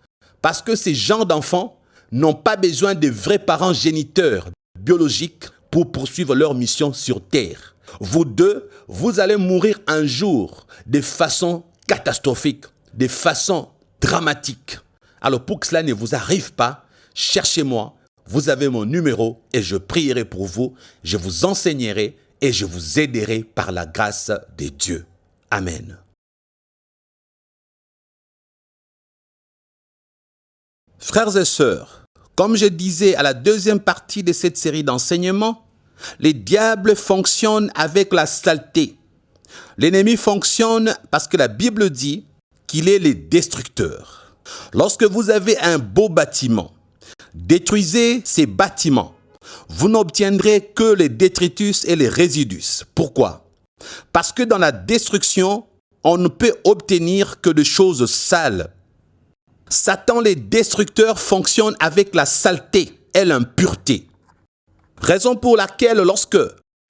Parce que ces gens d'enfants n'ont pas besoin de vrais parents géniteurs biologiques pour poursuivre leur mission sur terre. Vous deux, vous allez mourir un jour de façon catastrophique, de façon dramatique. Alors pour que cela ne vous arrive pas, cherchez-moi, vous avez mon numéro et je prierai pour vous, je vous enseignerai et je vous aiderai par la grâce de Dieu. Amen. Frères et sœurs, comme je disais à la deuxième partie de cette série d'enseignements, les diables fonctionnent avec la saleté. L'ennemi fonctionne parce que la Bible dit qu'il est le destructeur. Lorsque vous avez un beau bâtiment, détruisez ces bâtiments. Vous n'obtiendrez que les détritus et les résidus. Pourquoi? Parce que dans la destruction, on ne peut obtenir que des choses sales. Satan, les destructeurs, fonctionne avec la saleté et l'impureté. Raison pour laquelle lorsque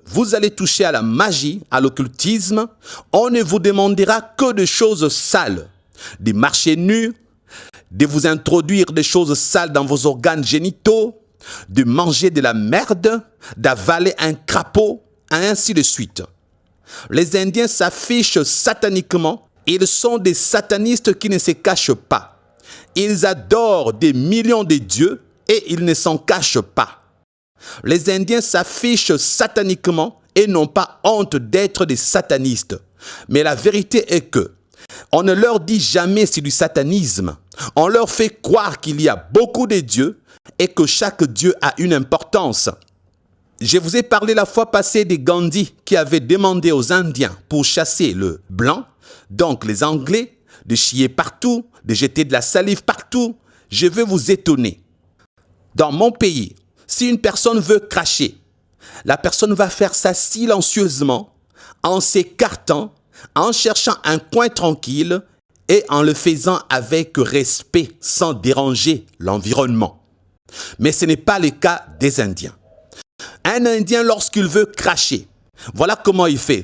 vous allez toucher à la magie, à l'occultisme, on ne vous demandera que de choses sales, de marcher nus, de vous introduire des choses sales dans vos organes génitaux, de manger de la merde, d'avaler un crapaud, et ainsi de suite. Les Indiens s'affichent sataniquement, ils sont des satanistes qui ne se cachent pas. Ils adorent des millions de dieux et ils ne s'en cachent pas. Les Indiens s'affichent sataniquement et n'ont pas honte d'être des satanistes. Mais la vérité est que on ne leur dit jamais c'est du satanisme. On leur fait croire qu'il y a beaucoup de dieux et que chaque dieu a une importance. Je vous ai parlé la fois passée des Gandhi qui avaient demandé aux Indiens pour chasser le blanc, donc les Anglais, de chier partout, de jeter de la salive partout. Je vais vous étonner. Dans mon pays, si une personne veut cracher, la personne va faire ça silencieusement, en s'écartant, en cherchant un coin tranquille et en le faisant avec respect, sans déranger l'environnement. Mais ce n'est pas le cas des Indiens. Un Indien, lorsqu'il veut cracher, voilà comment il fait.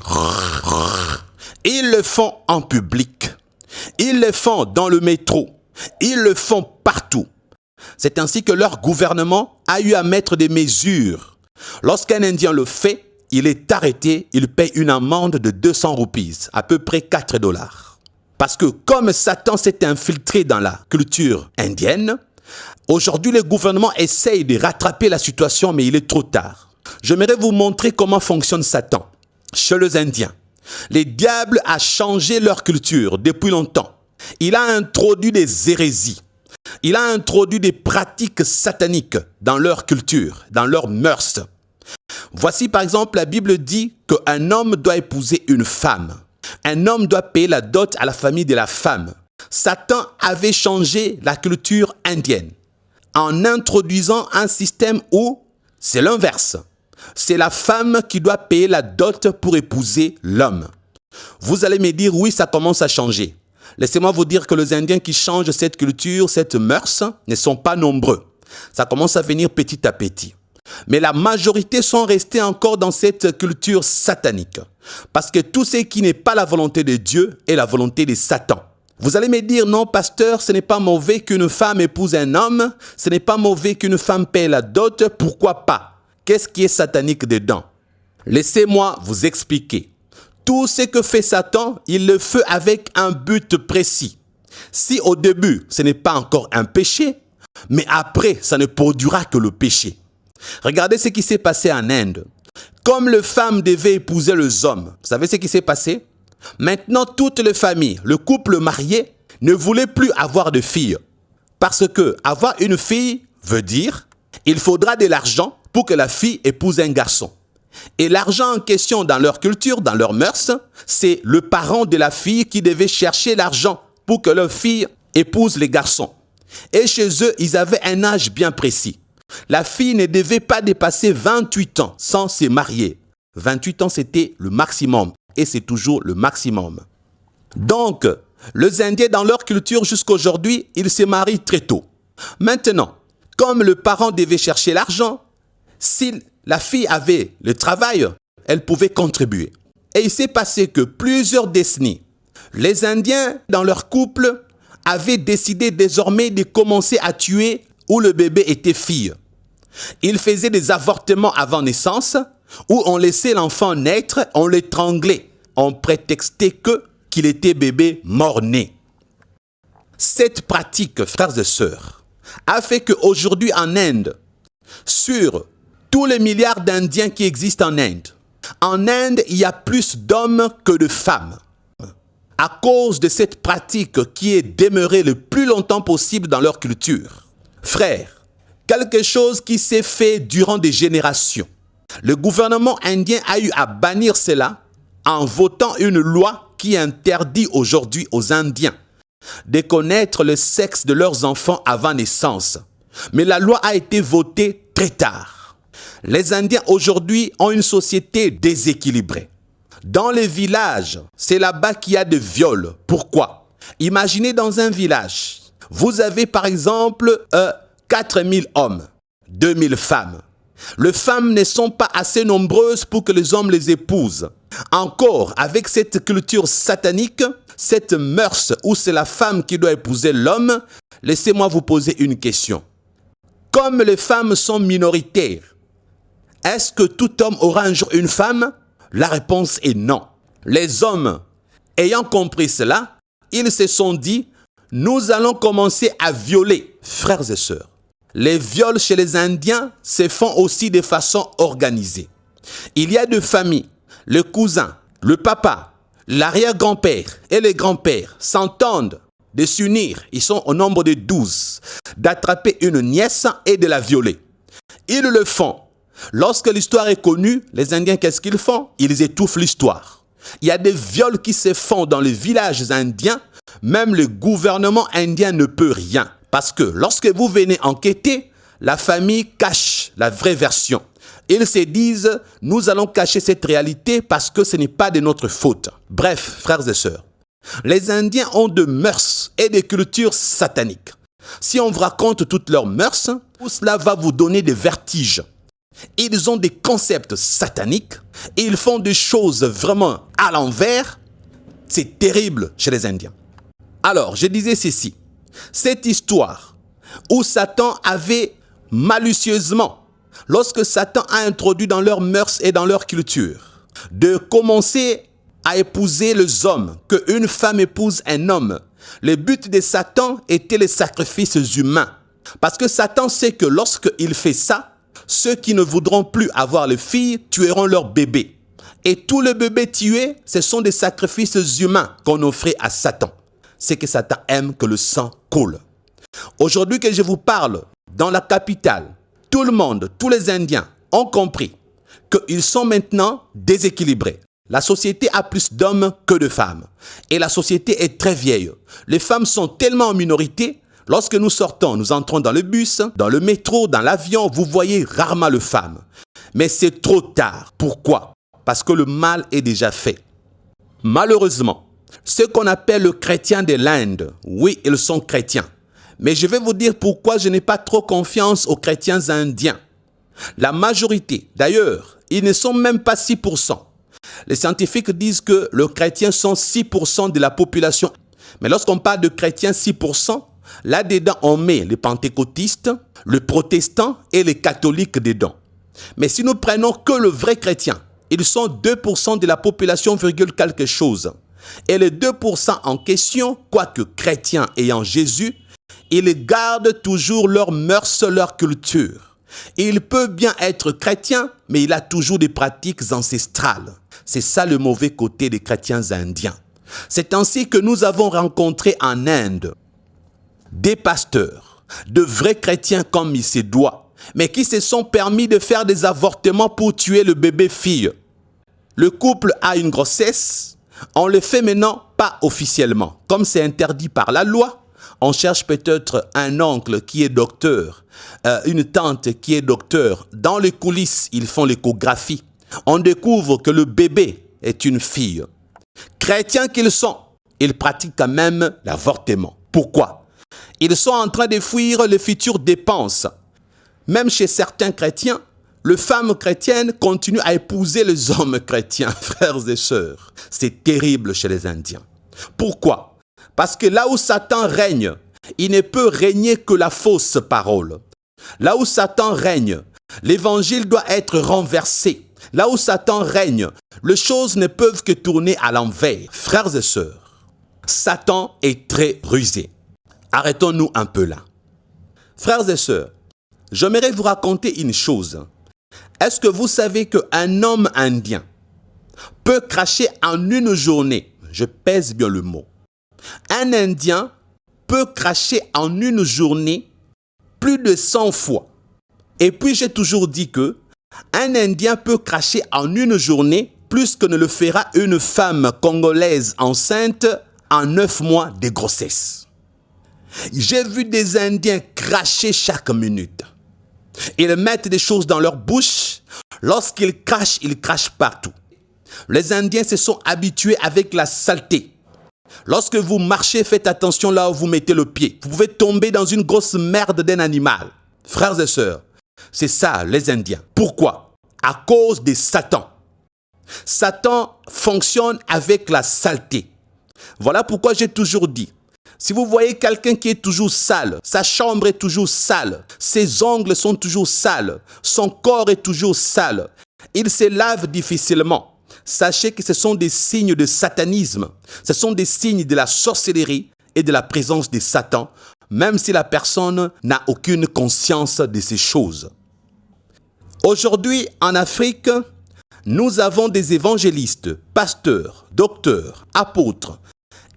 Ils le font en public. Ils le font dans le métro. Ils le font partout. C'est ainsi que leur gouvernement a eu à mettre des mesures. Lorsqu'un Indien le fait, il est arrêté, il paye une amende de 200 roupies, à peu près 4 $. Parce que comme Satan s'est infiltré dans la culture indienne, aujourd'hui le gouvernement essaye de rattraper la situation, mais il est trop tard. J'aimerais vous montrer comment fonctionne Satan chez les Indiens. Les diables ont changé leur culture depuis longtemps. Il a introduit des hérésies. Il a introduit des pratiques sataniques dans leur culture, dans leurs mœurs. Voici par exemple, la Bible dit qu'un homme doit épouser une femme. Un homme doit payer la dot à la famille de la femme. Satan avait changé la culture indienne en introduisant un système où c'est l'inverse. C'est la femme qui doit payer la dot pour épouser l'homme. Vous allez me dire, oui, ça commence à changer. Laissez-moi vous dire que les Indiens qui changent cette culture, cette mœurs, ne sont pas nombreux. Ça commence à venir petit à petit. Mais la majorité sont restés encore dans cette culture satanique. Parce que tout ce qui n'est pas la volonté de Dieu est la volonté de Satan. Vous allez me dire, non, pasteur, ce n'est pas mauvais qu'une femme épouse un homme. Ce n'est pas mauvais qu'une femme paie la dot. Pourquoi pas? Qu'est-ce qui est satanique dedans? Laissez-moi vous expliquer. Tout ce que fait Satan, il le fait avec un but précis. Si au début, ce n'est pas encore un péché, mais après, ça ne produira que le péché. Regardez ce qui s'est passé en Inde. Comme les femmes devaient épouser les hommes, vous savez ce qui s'est passé? Maintenant, toutes les familles, le couple marié, ne voulait plus avoir de filles. Parce que avoir une fille veut dire il faudra de l'argent pour que la fille épouse un garçon. Et l'argent en question dans leur culture, dans leurs mœurs, c'est le parent de la fille qui devait chercher l'argent pour que leur fille épouse les garçons. Et chez eux, ils avaient un âge bien précis. La fille ne devait pas dépasser 28 ans sans se marier. 28 ans, c'était le maximum. Et c'est toujours le maximum. Donc, les Indiens, dans leur culture jusqu'à aujourd'hui, ils se marient très tôt. Maintenant, comme le parent devait chercher l'argent, si la fille avait le travail, elle pouvait contribuer. Et il s'est passé que plusieurs décennies, les Indiens, dans leur couple, avaient décidé désormais de commencer à tuer où le bébé était fille. Ils faisaient des avortements avant naissance, où on laissait l'enfant naître, on l'étranglait. On prétextait qu'il était bébé mort-né. Cette pratique, frères et sœurs, a fait qu'aujourd'hui en Inde, sur tous les milliards d'Indiens qui existent en Inde, il y a plus d'hommes que de femmes. À cause de cette pratique qui est demeurée le plus longtemps possible dans leur culture. Frères, quelque chose qui s'est fait durant des générations. Le gouvernement indien a eu à bannir cela en votant une loi qui interdit aujourd'hui aux Indiens de connaître le sexe de leurs enfants avant naissance. Mais la loi a été votée très tard. Les Indiens aujourd'hui ont une société déséquilibrée. Dans les villages, c'est là-bas qu'il y a des viols. Pourquoi? Imaginez dans un village, vous avez par exemple 4000 hommes, 2000 femmes. Les femmes ne sont pas assez nombreuses pour que les hommes les épousent. Encore, avec cette culture satanique, cette mœurs où c'est la femme qui doit épouser l'homme, laissez-moi vous poser une question. Comme les femmes sont minoritaires, est-ce que tout homme aura un jour une femme? La réponse est non. Les hommes, ayant compris cela, ils se sont dit, nous allons commencer à violer, frères et sœurs. Les viols chez les Indiens se font aussi de façon organisée. Il y a deux familles, le cousin, le papa, l'arrière-grand-père et le grand-père s'entendent de s'unir, ils sont au nombre de 12, d'attraper une nièce et de la violer. Ils le font. Lorsque l'histoire est connue, les Indiens, qu'est-ce qu'ils font? Ils étouffent l'histoire. Il y a des viols qui se font dans les villages indiens, même le gouvernement indien ne peut rien. Parce que lorsque vous venez enquêter, la famille cache la vraie version. Ils se disent, nous allons cacher cette réalité parce que ce n'est pas de notre faute. Bref, frères et sœurs, les Indiens ont de mœurs et de cultures sataniques. Si on vous raconte toutes leurs mœurs, tout cela va vous donner des vertiges. Ils ont des concepts sataniques et ils font des choses vraiment à l'envers. C'est terrible chez les Indiens. Alors, je disais ceci. Cette histoire où Satan avait malicieusement, lorsque Satan a introduit dans leurs mœurs et dans leur culture, de commencer à épouser les hommes, qu'une femme épouse un homme, le but de Satan était les sacrifices humains. Parce que Satan sait que lorsqu'il fait ça, ceux qui ne voudront plus avoir les filles tueront leurs bébés. Et tous les bébés tués, ce sont des sacrifices humains qu'on offrait à Satan. C'est que Satan aime que le sang coule. Aujourd'hui que je vous parle, dans la capitale, tout le monde, tous les Indiens ont compris qu'ils sont maintenant déséquilibrés. La société a plus d'hommes que de femmes. Et la société est très vieille. Les femmes sont tellement en minorité. Lorsque nous sortons, nous entrons dans le bus, dans le métro, dans l'avion, vous voyez rarement les femmes. Mais c'est trop tard. Pourquoi? Parce que le mal est déjà fait. Malheureusement, ceux qu'on appelle les chrétiens de l'Inde, oui, ils sont chrétiens. Mais je vais vous dire pourquoi je n'ai pas trop confiance aux chrétiens indiens. La majorité, d'ailleurs, ils ne sont même pas 6%. Les scientifiques disent que les chrétiens sont 6% de la population. Mais lorsqu'on parle de chrétiens 6%, là-dedans, on met les pentecôtistes, les protestants et les catholiques dedans. Mais si nous prenons que le vrai chrétien, ils sont 2% de la population, virgule quelque chose. Et les 2% en question, quoique chrétiens ayant Jésus, ils gardent toujours leurs mœurs, leur culture. Il peut bien être chrétien, mais il a toujours des pratiques ancestrales. C'est ça le mauvais côté des chrétiens indiens. C'est ainsi que nous avons rencontré en Inde des pasteurs, de vrais chrétiens comme il se doit, mais qui se sont permis de faire des avortements pour tuer le bébé-fille. Le couple a une grossesse, on le fait maintenant pas officiellement. Comme c'est interdit par la loi, on cherche peut-être un oncle qui est docteur, une tante qui est docteur. Dans les coulisses, ils font l'échographie. On découvre que le bébé est une fille. Chrétiens qu'ils sont, ils pratiquent quand même l'avortement. Pourquoi? Ils sont en train de fuir les futures dépenses. Même chez certains chrétiens, les femmes chrétiennes continuent à épouser les hommes chrétiens, frères et sœurs. C'est terrible chez les Indiens. Pourquoi? Parce que là où Satan règne, il ne peut régner que la fausse parole. Là où Satan règne, l'évangile doit être renversé. Là où Satan règne, les choses ne peuvent que tourner à l'envers. Frères et sœurs, Satan est très rusé. Arrêtons-nous un peu là. Frères et sœurs, j'aimerais vous raconter une chose. Est-ce que vous savez qu'un homme indien peut cracher en une journée? Je pèse bien le mot. Un Indien peut cracher en une journée plus de 100 fois. Et puis j'ai toujours dit que un Indien peut cracher en une journée plus que ne le fera une femme congolaise enceinte en 9 mois de grossesse. J'ai vu des Indiens cracher chaque minute. Ils mettent des choses dans leur bouche. Lorsqu'ils crachent partout. Les Indiens se sont habitués avec la saleté. Lorsque vous marchez, faites attention là où vous mettez le pied. Vous pouvez tomber dans une grosse merde d'un animal. Frères et sœurs, c'est ça les Indiens. Pourquoi? À cause de Satan. Satan fonctionne avec la saleté. Voilà pourquoi j'ai toujours dit, si vous voyez quelqu'un qui est toujours sale, sa chambre est toujours sale, ses ongles sont toujours sales, son corps est toujours sale, il se lave difficilement. Sachez que ce sont des signes de satanisme, ce sont des signes de la sorcellerie et de la présence de Satan, même si la personne n'a aucune conscience de ces choses. Aujourd'hui, en Afrique, nous avons des évangélistes, pasteurs, docteurs, apôtres,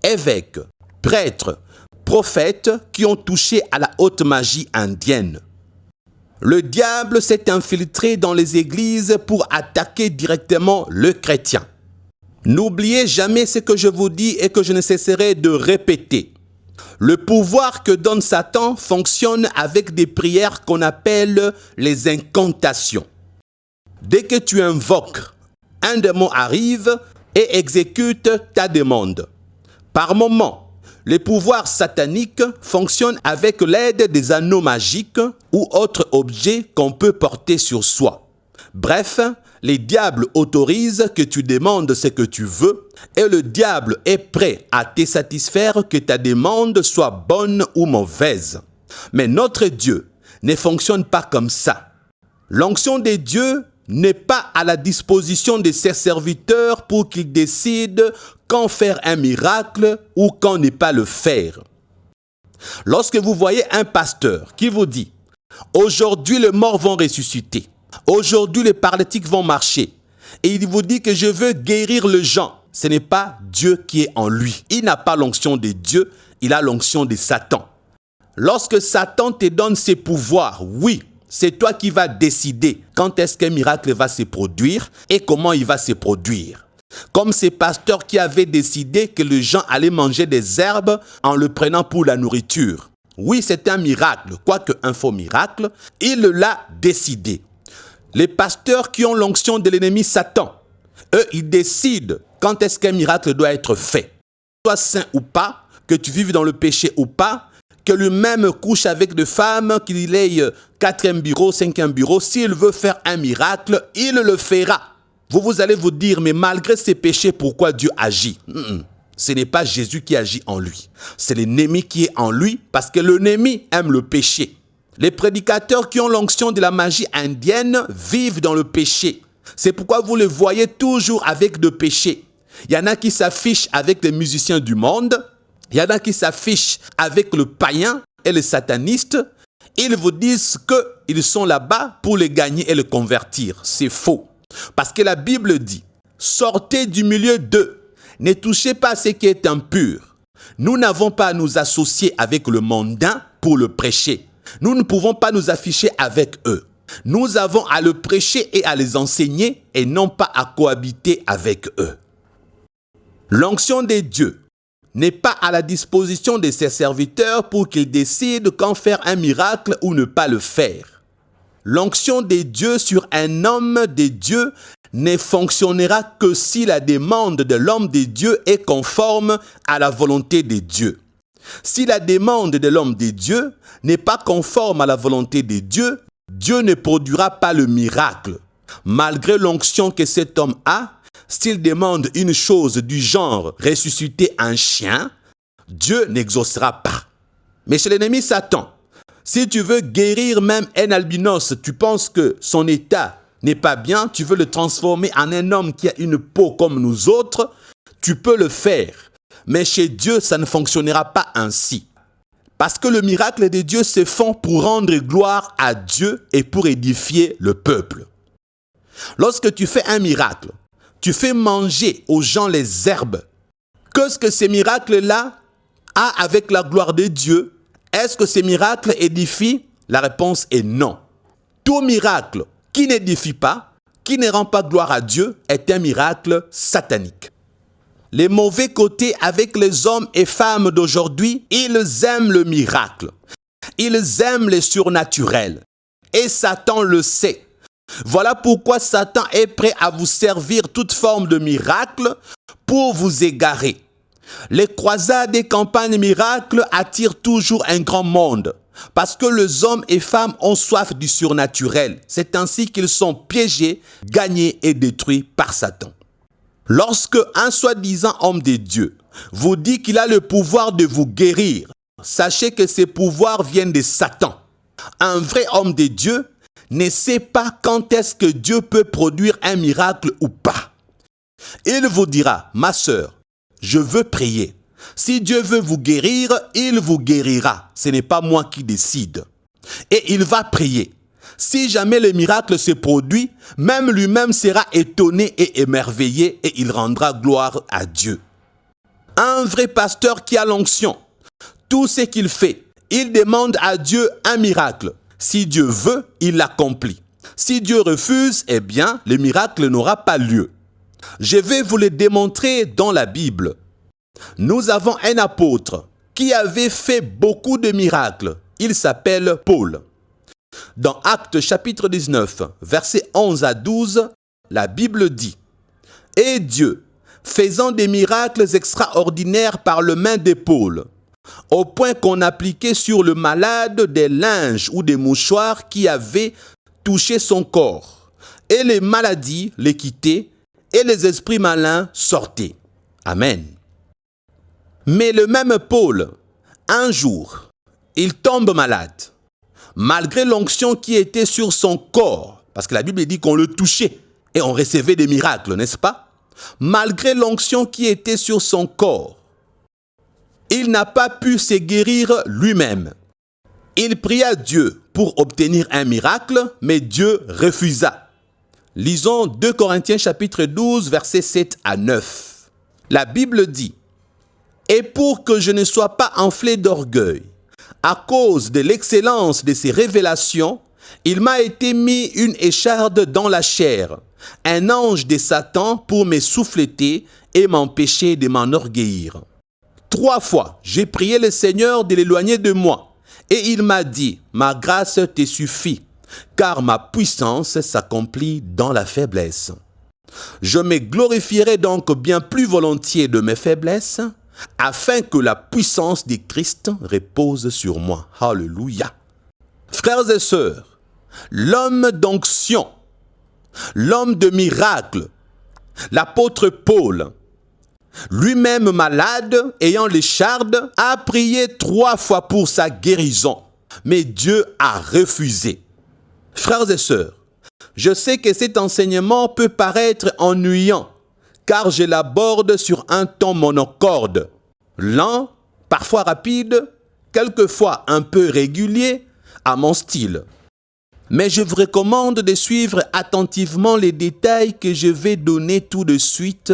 évêques, prêtres, prophètes qui ont touché à la haute magie indienne. Le diable s'est infiltré dans les églises pour attaquer directement le chrétien. N'oubliez jamais ce que je vous dis et que je ne cesserai de répéter. Le pouvoir que donne Satan fonctionne avec des prières qu'on appelle les incantations. Dès que tu invoques, un démon arrive et exécute ta demande. Par moment, les pouvoirs sataniques fonctionnent avec l'aide des anneaux magiques ou autres objets qu'on peut porter sur soi. Bref, les diables autorisent que tu demandes ce que tu veux et le diable est prêt à te satisfaire que ta demande soit bonne ou mauvaise. Mais notre Dieu ne fonctionne pas comme ça. L'onction de Dieu n'est pas à la disposition de ses serviteurs pour qu'ils décident quand faire un miracle ou quand ne pas le faire. Lorsque vous voyez un pasteur qui vous dit « Aujourd'hui les morts vont ressusciter, aujourd'hui les paralytiques vont marcher » et il vous dit que je veux guérir les gens, ce n'est pas Dieu qui est en lui. Il n'a pas l'onction de Dieu, il a l'onction de Satan. Lorsque Satan te donne ses pouvoirs, oui, c'est toi qui vas décider quand est-ce qu'un miracle va se produire et comment il va se produire. Comme ces pasteurs qui avaient décidé que les gens allaient manger des herbes en le prenant pour la nourriture. Oui, c'est un miracle, quoique un faux miracle, il l'a décidé. Les pasteurs qui ont l'onction de l'ennemi Satan, eux, ils décident quand est-ce qu'un miracle doit être fait. Sois saint ou pas, que tu vives dans le péché ou pas, que lui-même couche avec des femmes, qu'il ait 4e bureau, 5e bureau, s'il veut faire un miracle, il le fera. Vous allez vous dire, mais malgré ses péchés, pourquoi Dieu agit? Ce n'est pas Jésus qui agit en lui. C'est l'ennemi qui est en lui parce que l'ennemi aime le péché. Les prédicateurs qui ont l'onction de la magie indienne vivent dans le péché. C'est pourquoi vous les voyez toujours avec de péché. Il y en a qui s'affichent avec les musiciens du monde. Il y en a qui s'affichent avec le païen et les satanistes. Ils vous disent qu'ils sont là-bas pour les gagner et les convertir. C'est faux. Parce que la Bible dit, sortez du milieu d'eux. Ne touchez pas à ce qui est impur. Nous n'avons pas à nous associer avec le mondain pour le prêcher. Nous ne pouvons pas nous afficher avec eux. Nous avons à le prêcher et à les enseigner et non pas à cohabiter avec eux. L'onction des dieux n'est pas à la disposition de ses serviteurs pour qu'ils décident quand faire un miracle ou ne pas le faire. L'onction des dieux sur un homme des dieux ne fonctionnera que si la demande de l'homme des dieux est conforme à la volonté des dieux. Si la demande de l'homme des dieux n'est pas conforme à la volonté des dieux, Dieu ne produira pas le miracle. Malgré l'onction que cet homme a, s'il demande une chose du genre ressusciter un chien, Dieu n'exaucera pas. Mais chez l'ennemi Satan, si tu veux guérir même un albinos, tu penses que son état n'est pas bien, tu veux le transformer en un homme qui a une peau comme nous autres, tu peux le faire. Mais chez Dieu, ça ne fonctionnera pas ainsi. Parce que le miracle de Dieu se font pour rendre gloire à Dieu et pour édifier le peuple. Lorsque tu fais un miracle, tu fais manger aux gens les herbes. Qu'est-ce que ces miracles-là a avec la gloire de Dieu? Est-ce que ces miracles édifient? La réponse est non. Tout miracle qui n'édifie pas, qui ne rend pas gloire à Dieu, est un miracle satanique. Les mauvais côtés avec les hommes et femmes d'aujourd'hui, ils aiment le miracle. Ils aiment le surnaturel. Et Satan le sait. Voilà pourquoi Satan est prêt à vous servir toute forme de miracle pour vous égarer. Les croisades et campagnes miracles attirent toujours un grand monde parce que les hommes et femmes ont soif du surnaturel. C'est ainsi qu'ils sont piégés, gagnés et détruits par Satan. Lorsque un soi-disant homme de Dieu vous dit qu'il a le pouvoir de vous guérir, sachez que ces pouvoirs viennent de Satan. Un vrai homme de Dieu ne sait pas quand est-ce que Dieu peut produire un miracle ou pas. Il vous dira, ma sœur, je veux prier. Si Dieu veut vous guérir, il vous guérira. Ce n'est pas moi qui décide. Et il va prier. Si jamais le miracle se produit, même lui-même sera étonné et émerveillé et il rendra gloire à Dieu. Un vrai pasteur qui a l'onction, tout ce qu'il fait, il demande à Dieu un miracle. Si Dieu veut, il l'accomplit. Si Dieu refuse, eh bien, le miracle n'aura pas lieu. Je vais vous le démontrer dans la Bible. Nous avons un apôtre qui avait fait beaucoup de miracles. Il s'appelle Paul. Dans Actes chapitre 19, versets 11 à 12, la Bible dit « Et Dieu, faisant des miracles extraordinaires par le main de Paul, au point qu'on appliquait sur le malade des linges ou des mouchoirs qui avaient touché son corps, et les maladies les quittaient, et les esprits malins sortaient. » Amen. Mais le même Paul, un jour, il tombe malade. Malgré l'onction qui était sur son corps, parce que la Bible dit qu'on le touchait et on recevait des miracles, n'est-ce pas? Malgré l'onction qui était sur son corps, il n'a pas pu se guérir lui-même. Il pria Dieu pour obtenir un miracle, mais Dieu refusa. Lisons 2 Corinthiens chapitre 12, versets 7 à 9. La Bible dit « Et pour que je ne sois pas enflé d'orgueil, à cause de l'excellence de ses révélations, il m'a été mis une écharde dans la chair, un ange de Satan pour me souffleter et m'empêcher de m'enorgueillir. 3 fois, j'ai prié le Seigneur de l'éloigner de moi. Et il m'a dit, ma grâce te suffit, car ma puissance s'accomplit dans la faiblesse. Je me glorifierai donc bien plus volontiers de mes faiblesses, afin que la puissance de Christ repose sur moi. Alléluia. Frères et sœurs, l'homme d'onction, l'homme de miracle, l'apôtre Paul, lui-même malade, ayant l'écharde, a prié 3 fois pour sa guérison, mais Dieu a refusé. Frères et sœurs, je sais que cet enseignement peut paraître ennuyant, car je l'aborde sur un ton monocorde, lent, parfois rapide, quelquefois un peu régulier, à mon style. Mais je vous recommande de suivre attentivement les détails que je vais donner tout de suite,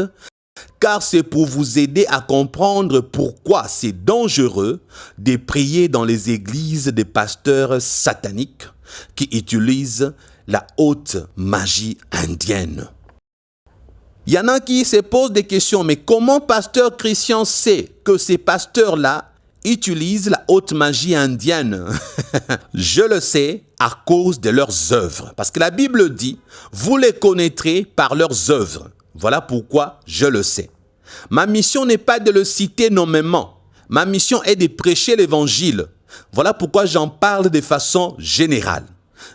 car c'est pour vous aider à comprendre pourquoi c'est dangereux de prier dans les églises des pasteurs sataniques qui utilisent la haute magie indienne. Il y en a qui se posent des questions, mais comment pasteur Christian sait que ces pasteurs-là utilisent la haute magie indienne? Je le sais à cause de leurs œuvres. Parce que la Bible dit, vous les connaîtrez par leurs œuvres. Voilà pourquoi je le sais. Ma mission n'est pas de le citer nommément. Ma mission est de prêcher l'évangile. Voilà pourquoi j'en parle de façon générale.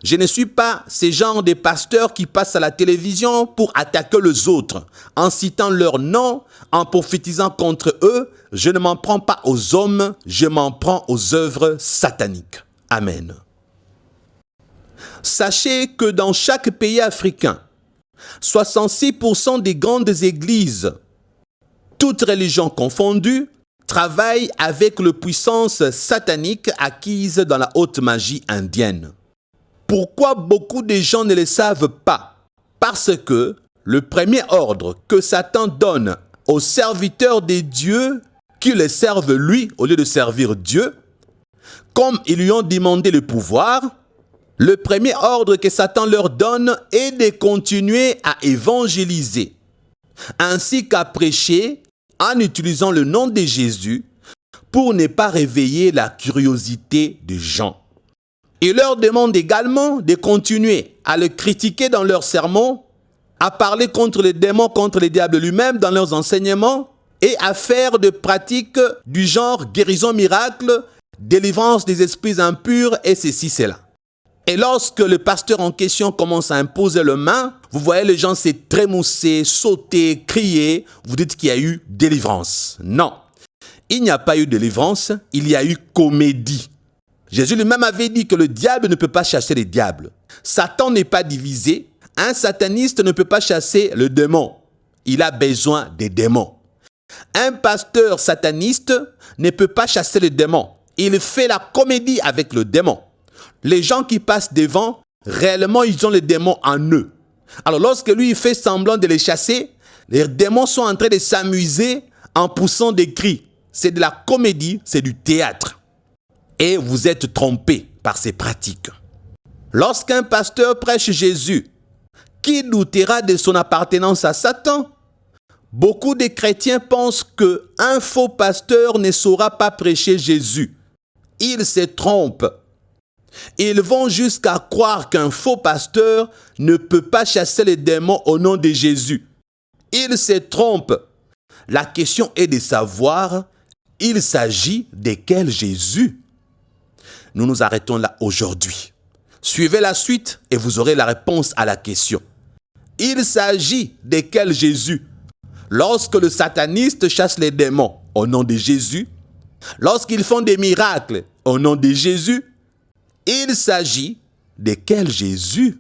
Je ne suis pas ce genre de pasteurs qui passent à la télévision pour attaquer les autres. En citant leur nom, en prophétisant contre eux, je ne m'en prends pas aux hommes, je m'en prends aux œuvres sataniques. Amen. Sachez que dans chaque pays africain, 66% des grandes églises, toutes religions confondues, travaillent avec la puissance satanique acquise dans la haute magie indienne. Pourquoi beaucoup de gens ne le savent pas? Parce que le premier ordre que Satan donne aux serviteurs de Dieu, qui le servent lui au lieu de servir Dieu, comme ils lui ont demandé le pouvoir, le premier ordre que Satan leur donne est de continuer à évangéliser, ainsi qu'à prêcher en utilisant le nom de Jésus pour ne pas réveiller la curiosité des gens. Il leur demande également de continuer à le critiquer dans leurs sermons, à parler contre les démons, contre le diable lui-même dans leurs enseignements et à faire des pratiques du genre guérison miracle, délivrance des esprits impurs et ceci, cela. Et lorsque le pasteur en question commence à imposer les mains, vous voyez les gens se trémousser, sauter, crier, vous dites qu'il y a eu délivrance. Non, il n'y a pas eu délivrance, il y a eu comédie. Jésus lui-même avait dit que le diable ne peut pas chasser les diables. Satan n'est pas divisé. Un sataniste ne peut pas chasser le démon. Il a besoin des démons. Un pasteur sataniste ne peut pas chasser le démon. Il fait la comédie avec le démon. Les gens qui passent devant, réellement, ils ont les démons en eux. Alors, lorsque lui, il fait semblant de les chasser, les démons sont en train de s'amuser en poussant des cris. C'est de la comédie, c'est du théâtre. Et vous êtes trompés par ces pratiques. Lorsqu'un pasteur prêche Jésus, qui doutera de son appartenance à Satan? Beaucoup de chrétiens pensent qu'un faux pasteur ne saura pas prêcher Jésus. Ils se trompent. Ils vont jusqu'à croire qu'un faux pasteur ne peut pas chasser les démons au nom de Jésus. Ils se trompent. La question est de savoir, il s'agit de quel Jésus? Nous nous arrêtons là aujourd'hui. Suivez la suite et vous aurez la réponse à la question. Il s'agit de quel Jésus? Lorsque le sataniste chasse les démons au nom de Jésus, lorsqu'ils font des miracles au nom de Jésus, il s'agit de quel Jésus?